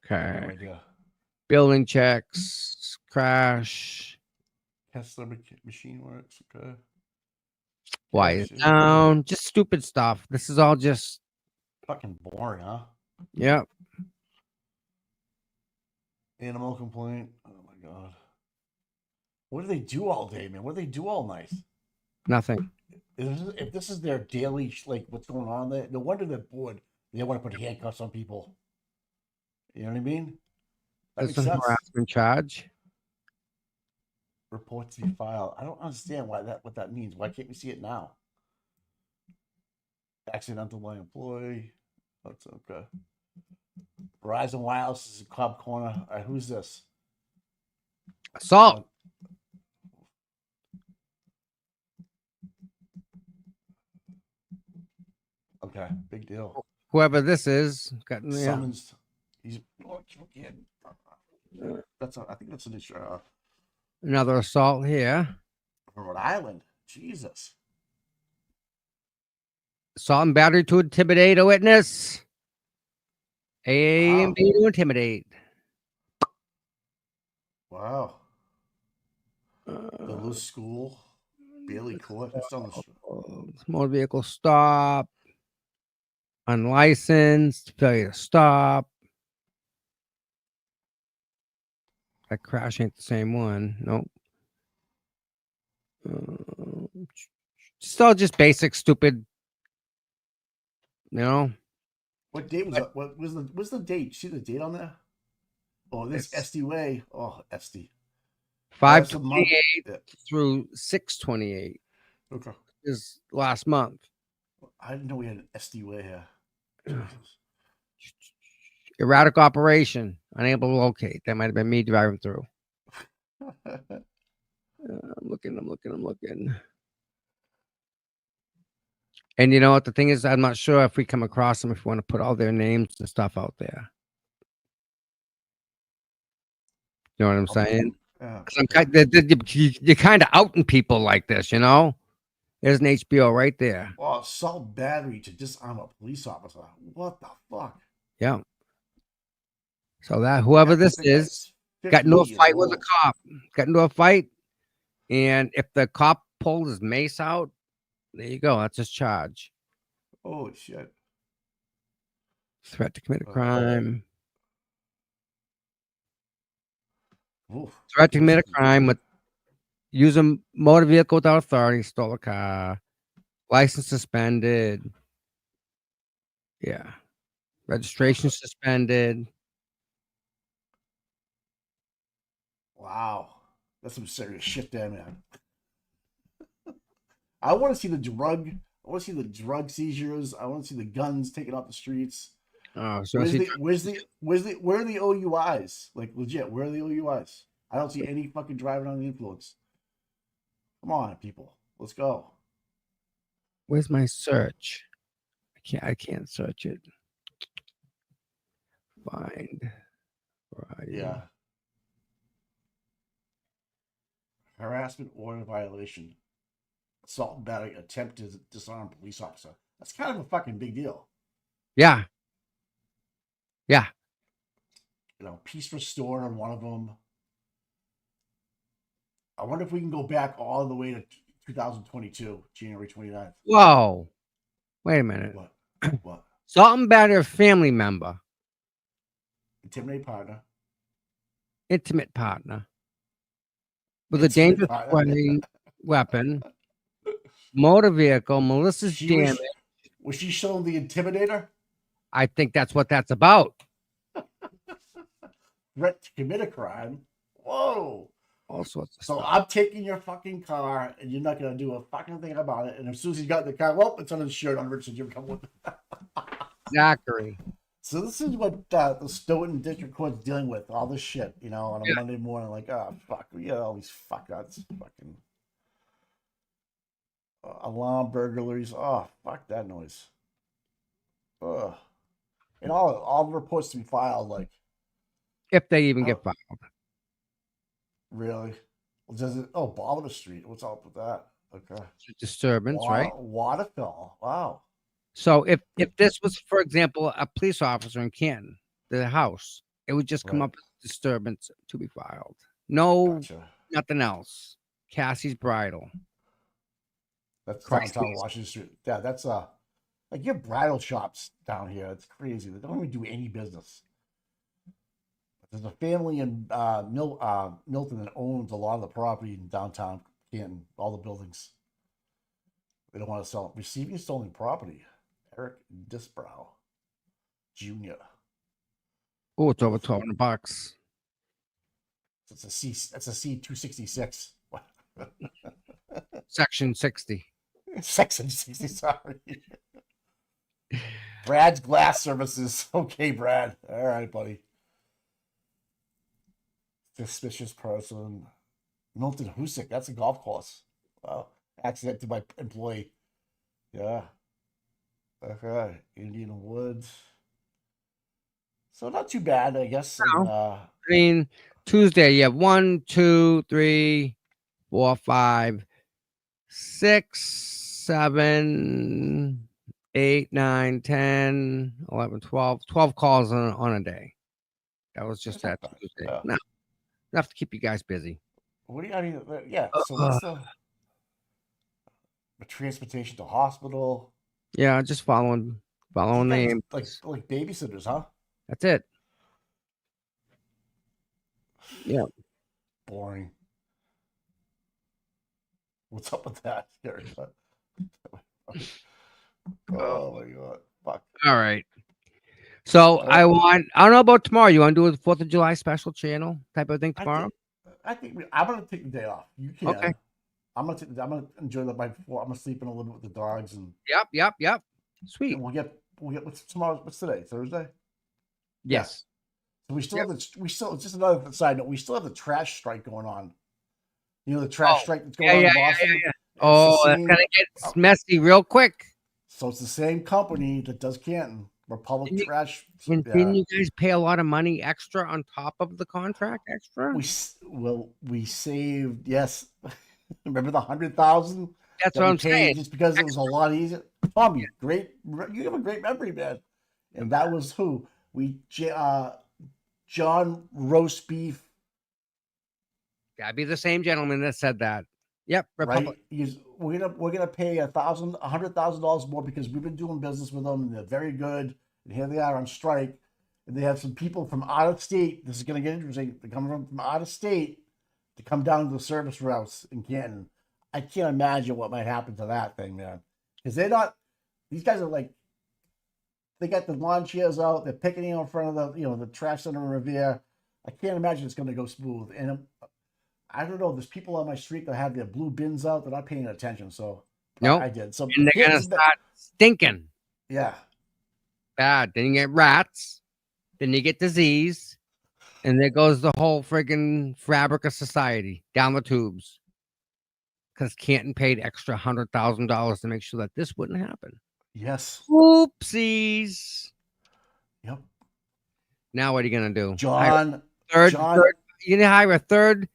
Okay. No idea. Building checks, crash. Kessler Machine Works. Okay. Why Yeah, is shit. down? Just stupid stuff. This is all just. Fucking boring, huh? Yep. Animal complaint. Oh my god. What do they do all day, man? What do they do all night? Nothing. If this is their daily, like what's going on there, no wonder they're bored. They want to put handcuffs on people. You know what I mean? That There's makes a sense. harassment charge. Report to be filed. I don't understand what that means. Why can't we see it now? Accidental by employee. That's okay. Verizon Wireless is a Cobb Corner. All right, who's this? Assault. Okay, big deal. Whoever this is, got Summons. He's. That's. I think that's an another assault here. Rhode Island. Jesus. Assault and battery to intimidate a witness. A and Wow. B to intimidate. Wow. The loose school. Bailey Court. That's on the. Motor vehicle stop. Unlicensed. Failure to stop. That crash ain't the same one. Nope. It's all just basic, stupid. You know. What date was that? What was the date? See the date on there? Oh, this SD way. Oh, SD. 5/28 Yeah. through 6/28 Okay. is last month. I didn't know we had an SD way here. Jesus. Erratic operation, unable to locate. That might have been me driving through. I'm looking. And you know what? The thing is, I'm not sure if we come across them, if we want to put all their names and stuff out there. You know what I'm saying? Yeah. 'Cause you're kind of outing people like this, you know? There's an HBO right there. Oh, assault battery to disarm a police officer. What the fuck? Yeah. So that whoever this is got into a fight with a cop. Got into a fight, and if the cop pulled his mace out, there you go. That's his charge. Holy shit. Threat to commit a crime. Oof. Threat to commit a crime with use a motor vehicle without authority, stole a car, license suspended. Yeah. Registration suspended. Wow. That's some serious shit there, man. I want to see the drug seizures. I want to see the guns taken off the streets. Oh, so Where are the OUIs? Like legit, where are the OUIs? I don't see any fucking driving under the influence. Come on, people. Let's go. where's my search? I can't search it. Find variety. Yeah. Harassment or violation. Assault and battery, attempt to disarm police officer. That's kind of a fucking big deal. Yeah. Yeah. You know, peace restored on one of them. I wonder if we can go back all the way to 2022, January 29th. Whoa. Wait a minute. What? What? Assault and battery a family member, Intimidate partner. intimate partner, with a dangerous weapon, motor vehicle, malicious damage. Was she showing the intimidator? I think that's what that's about. Threat to commit a crime. Whoa. All sorts of So stuff. I'm taking your fucking car, and you're not gonna do a fucking thing about it. And as soon as he's got in the car, well, it's uninsured on Richard. You come with. Zachary. So this is what the Stoughton District Court's dealing with. All this shit, you know, on a Monday morning. Like, oh fuck, we got all these fuckouts, fucking alarm burglaries. Oh fuck that noise. Ugh. And all the reports to be filed, like, If they even get filed. really? Well, does it? Oh, Bolivar Street. What's up with that? Okay. Disturbance, right? Waterfall. Wow. So if this was, for example, a police officer in Canton, the house, it would just come Right. up as disturbance to be filed. No, Gotcha. nothing else. Cassie's bridal. That's Christ downtown please. Washington Street. Yeah, that's like your bridal shops down here. It's crazy. They don't even do any business. There's a family in Milton that owns a lot of the property in downtown Canton, all the buildings. They don't want to sell it. Receiving stolen property. Eric Disbrow Jr. Oh, it's over $1,200. That's a C266. Section 60. Section 60, sorry. Brad's Glass Services. Okay, Brad. All right, buddy. Suspicious person. Milton Husick. That's a golf course. Wow. Accident to my employee. Yeah. Okay. Indian Woods. So not too bad, I guess. No. And, I mean, Tuesday, you have 1, 2, 3, 4, 5, 6, 7, 8, 9, 10, 11, 12. 12 calls on a day. That was just that That's not bad. Tuesday. Yeah. No, enough to keep you guys busy. What do you? I mean, yeah. So what's the transportation to hospital? Yeah, just following names. Like babysitters, huh? That's it. Yeah. Boring. What's up with that? Scary. Oh my god. Fuck. All right. So I don't know about tomorrow. You want to do a 4th of July special channel type of thing tomorrow? I think I'm gonna take the day off. You can. Okay. I'm gonna enjoy the night before. I'm gonna sleep in a little bit with the dogs and Yep. Sweet. we'll get what's tomorrow. What's today? Thursday. Yes. So we still have just another side note. We still have the trash strike going on. You know the trash strike that's going on in Boston. Yeah. Oh, that's gonna get messy real quick. So it's the same company that does Canton, Republic Trash. And didn't you guys pay a lot of money extra on top of the contract? Extra? We saved. Yes, remember the 100,000? That's what I'm saying. Just because it was a lot easier. Tommy, great. You have a great memory, man. And that was who John Roast Beef. Gotta be the same gentleman that said that. Yep, Republic. Right? we're gonna pay $100,000 more because we've been doing business with them and they're very good. And here they are on strike, and they have some people from out of state. This is gonna get interesting. They're coming from out of state to come down to the service routes in Canton. I can't imagine what might happen to that thing, man. Because they're not. These guys are like, they got the lawn chairs out. They're picketing in front of the trash center in Revere. I can't imagine it's going to go smooth. And I don't know. There's people on my street that have their blue bins out. They're not paying attention. So Nope. I did. So And they're gonna start stinking. Yeah. Bad. Then you get rats. Then you get disease. And there goes the whole friggin' fabric of society down the tubes. Because Canton paid extra $100,000 to make sure that this wouldn't happen. Yes. Oopsies. Yep. Now what are you gonna do? John. Third, you need to hire a third.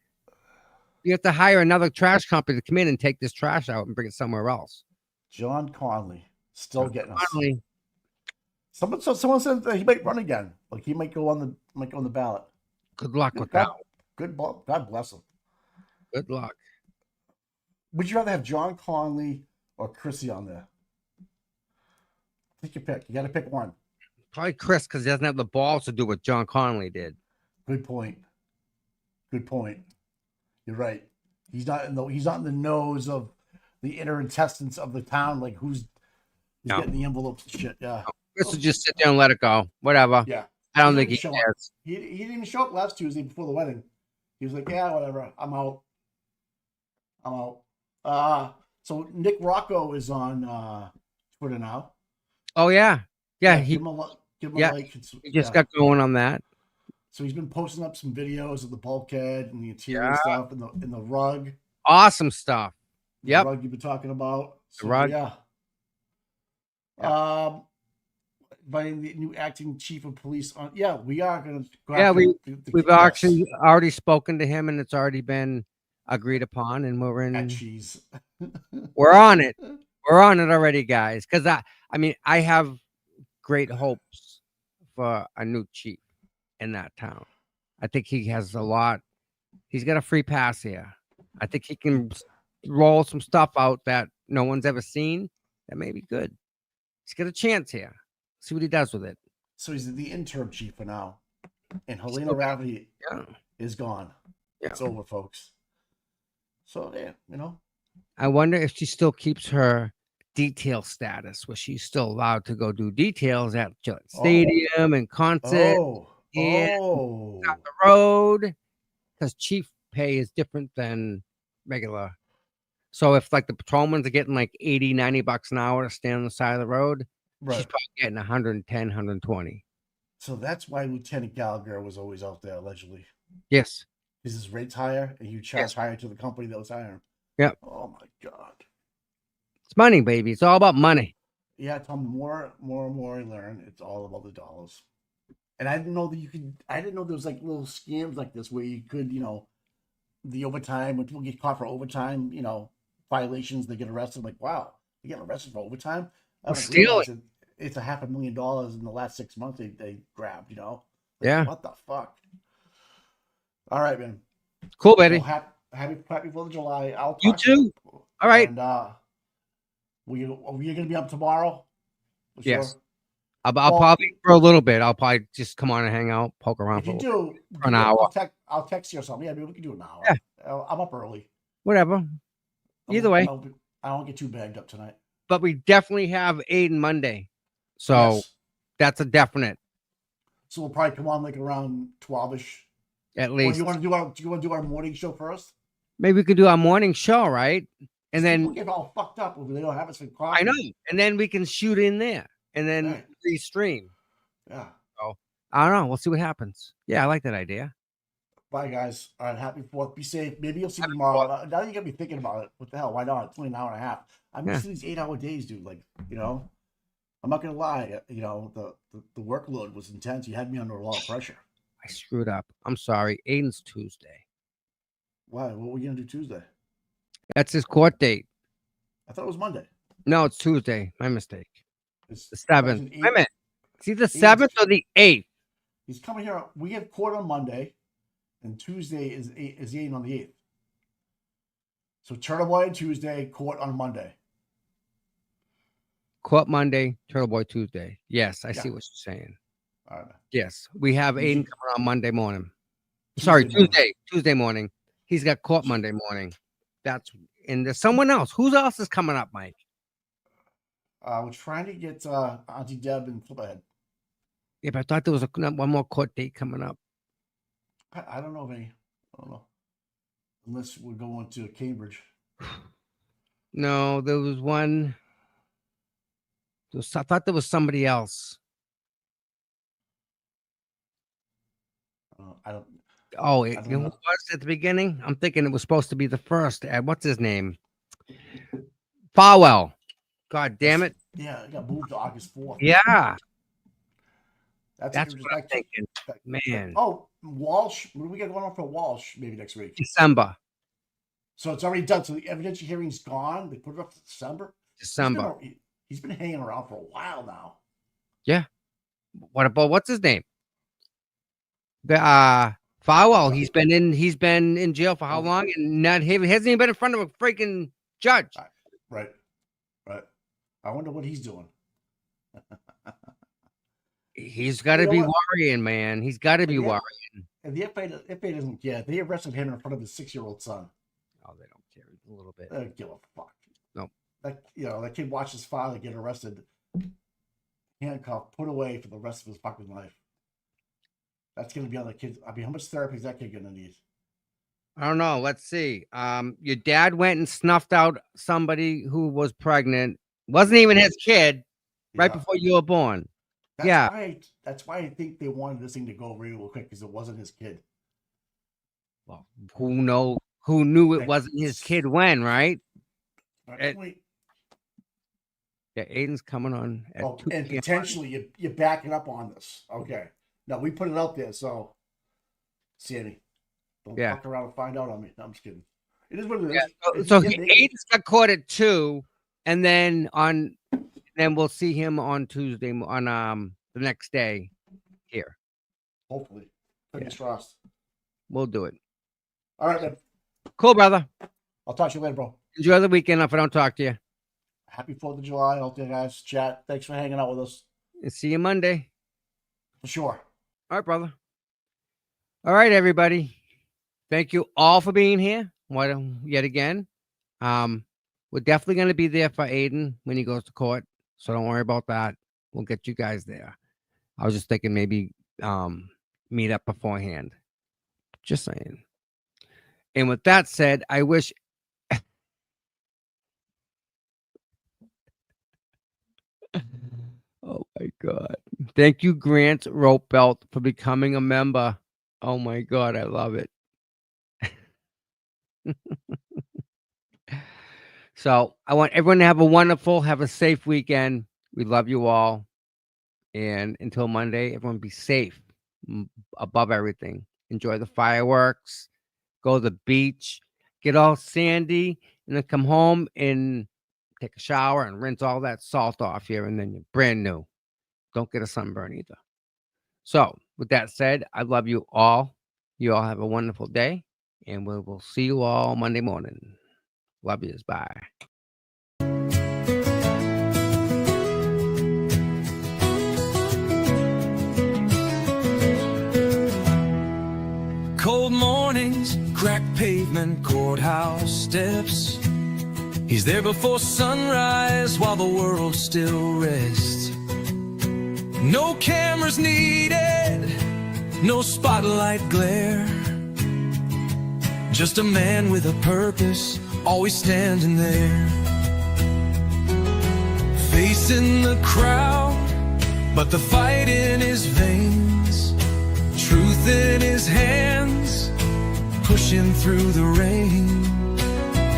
You have to hire another trash company to come in and take this trash out and bring it somewhere else. John Conley still getting us. Conley. Someone said that he might run again. Like he might go on the ballot. Good luck with God, that. God bless him. Good luck. Would you rather have John Conley or Chrissy on there? Take your pick. You got to pick one. Probably Chris, because he doesn't have the balls to do what John Conley did. Good point. Good point. You're right. He's not in the nose of the inner intestines of the town. Like who's getting the envelopes and shit. Yeah. Chris will just sit there and let it go. Whatever. Yeah. I don't think he cares. He didn't even show up last Tuesday before the wedding. He was like, yeah, whatever. I'm out. So Nick Rocco is on Twitter now. Oh yeah. Yeah. Give him a like. He just got going on that. So he's been posting up some videos of the bulkhead and the interior stuff and the rug. Awesome stuff. The rug you've been talking about. So, the rug. Yeah. Inviting the new acting chief of police on. Yeah, we are going to go. Yeah, we've actually already spoken to him, and it's already been agreed upon, and we're in. Cheese. We're on it. We're on it already, guys. Because I have great hopes for a new chief in that town. I think he has a lot. He's got a free pass here. I think he can roll some stuff out that no one's ever seen. That may be good. He's got a chance here. See what he does with it. So he's the interim chief for now. And Helena Rafferty is gone. Yeah. It's over, folks. So, yeah, I wonder if she still keeps her detail status, where she's still allowed to go do details at stadium and concerts and on the road. Because chief pay is different than regular. So if like the patrolmen are getting like $80, $90 an hour to stand on the side of the road, she's probably getting 110, 120. So that's why Lieutenant Gallagher was always out there, allegedly. Yes. Because his rate's higher and you charge higher to the company that was hiring. Yep. Oh my God. It's money, baby. It's all about money. Yeah, Tom, the more I learn, it's all about the dollars. And I didn't know I didn't know there was like little scams like this where you could, the overtime, when people get caught for overtime, violations, they get arrested. I'm like, wow, they get arrested for overtime? Stealing. It's $500,000 in the last 6 months they grabbed, Yeah. What the fuck? All right, man. Cool, baby. Well, happy 4th of July. I'll talk you too. All right. And we're going to be up tomorrow? Yes. Sure? I'll probably for a little bit. I'll probably just come on and hang out, poke around for an hour. I'll text you or something. Yeah, maybe we can do an hour. Yeah. I'm up early. Whatever. Either way. I don't get too bagged up tonight. But we definitely have Aiden Monday. So that's a definite. So we'll probably come on like around 12-ish. At least. Or do you want to do our morning show first? Maybe we could do our morning show, right? And then we'll get all fucked up if they don't have us for coffee. I know. And then we can shoot in there and then restream. Yeah. So I don't know. We'll see what happens. Yeah, I like that idea. Bye, guys. All right, happy 4th. Be safe. Maybe you'll see me tomorrow. Now you got me thinking about it. What the hell? Why not? It's only an hour and a half. I'm missing these 8-hour days, dude. Like, I'm not gonna lie. The workload was intense. You had me under a lot of pressure. I screwed up. I'm sorry. Aiden's Tuesday. Why? What were you gonna do Tuesday? That's his court date. I thought it was Monday. No, it's Tuesday. My mistake. It's the 7th. Wait a minute. It's either 7th or the 8th. He's coming here. We have court on Monday, and Tuesday is 8 on the 8th. So Turtle Boy on Tuesday, court on Monday. Court Monday, Turtle Boy Tuesday. Yes, I Yeah. see what you're saying. All right. Yes, we have Tuesday- Aiden coming on Monday morning. Tuesday Sorry, morning. Tuesday morning. He's got court Monday morning. That's and there's someone else. Who else is coming up, Mike? We're trying to get Auntie Deb and Flipperhead. Yeah, but I thought there was one more court date coming up. I don't know of any. I don't know. Unless we're going to Cambridge. No, there was one. I thought there was somebody else. I don't. Oh, don't who know. was at the beginning? I'm thinking it was supposed to be the first. What's his name? Farwell. God damn it. Yeah, it got moved to August 4th. Yeah, That's that's what I'm thinking. Man, Oh, Walsh. What do we got going on for Walsh maybe next week? December. So it's already done. So the evidentiary hearing's gone. They put it up to December. December. He's been hanging around for a while now. What about what's his name? The Farwell. He's been in jail for how long? And not hasn't even been in front of a freaking judge. Right. I wonder what he's doing. He's got to You know be what? worrying, man. He's got to be Yeah. worrying. And the FA doesn't care. They arrested him in front of his 6-year-old son. Oh, they don't care a little bit. They don't give a fuck. Nope. That kid watched his father get arrested, handcuffed, put away for the rest of his fucking life. That's gonna be on the kids. I mean, how much therapy is that kid gonna need? I don't know. Let's see. Your dad went and snuffed out somebody who was pregnant. Wasn't even his kid. Right Yeah. before you were born. That's Yeah. why, that's why I think they wanted this thing to go real quick because it wasn't his kid. Well, who knew it wasn't his kid when, right? Right? Wait. Yeah, Aiden's coming on at 2 And p.m. potentially you're backing up on this. Okay. No, we put it out there, so Sammy, don't Yeah. fuck around and find out on me. No, I'm just kidding. It is what it is. Yeah, It's- so yeah, Aiden's got caught at 2, and then we'll see him on Tuesday on the next day here. hopefully. Fingers crossed. We'll do it. All right, man. Cool, brother. I'll talk to you later, bro. Enjoy the weekend if I don't talk to you. Happy 4th of July. Hope you guys chat. Thanks for hanging out with us. And see you Monday. For sure. All right, brother. All right, everybody. Thank you all for being here. Yet again. We're definitely going to be there for Aiden when he goes to court. So don't worry about that. We'll get you guys there. I was just thinking maybe meet up beforehand. Just saying. And with that said, I wish oh my God. Thank you, Grant Rope Belt, for becoming a member. Oh my God, I love it. So I want everyone to have a safe weekend. We love you all. And until Monday, everyone be safe above everything. Enjoy the fireworks. Go to the beach. Get all sandy. And then come home and take a shower and rinse all that salt off here. And then you're brand new. Don't get a sunburn either. So with that said, I love you all. You all have a wonderful day. And we will see you all Monday morning. Love yous. Bye. Cold mornings, cracked pavement, courthouse steps. He's there before sunrise while the world still rests. No cameras needed, no spotlight glare. Just a man with a purpose, always standing there. Facing the crowd, but the fight in his veins. Truth in his hands, pushing through the rain.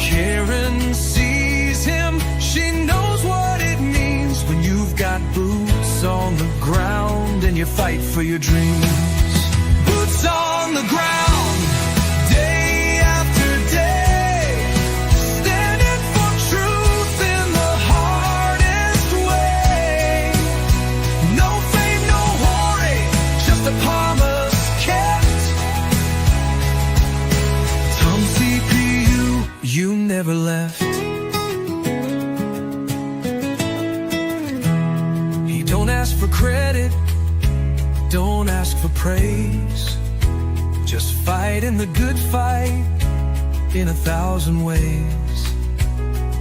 Karen sees him, she knows what it means when you've got boots on the ground and you fight for your dreams. Boots on the ground, day after day, standing for truth in the hardest way. No fame, no glory, just a promise kept. Tom CPU, you never Don't ask for credit, don't ask for praise. Just fight in the good fight in 1,000 ways.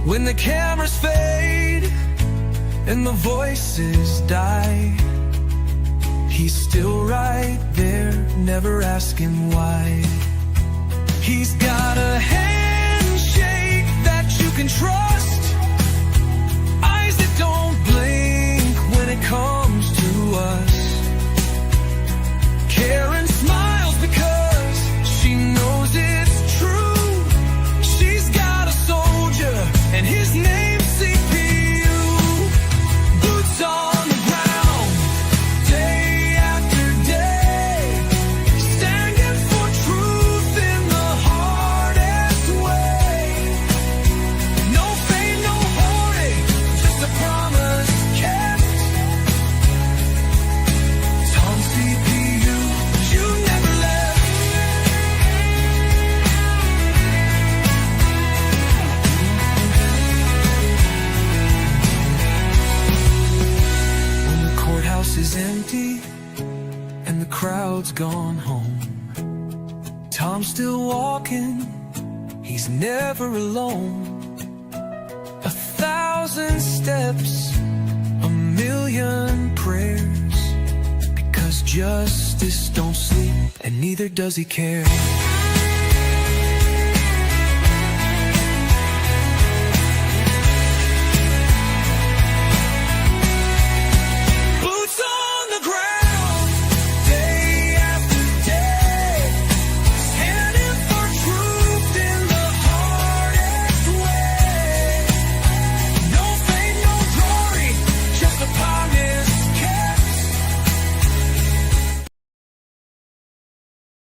When the cameras fade and the voices die, he's still right there, never asking why. He's got a handshake that you can trust, eyes that don't blink when it comes to us. Karen smiles because she knows it's true. She's got a soldier and his name's CPU. Boots on the ground, day after day, standing for truth in the hardest way. No fame, no hoarding, just a promise kept. Tom CPU, you never left. When the courthouse is empty and the crowd's gone home, Tom's still walking, he's never alone. 1,000 steps, 1,000,000 prayers, because justice don't sleep and neither does he care.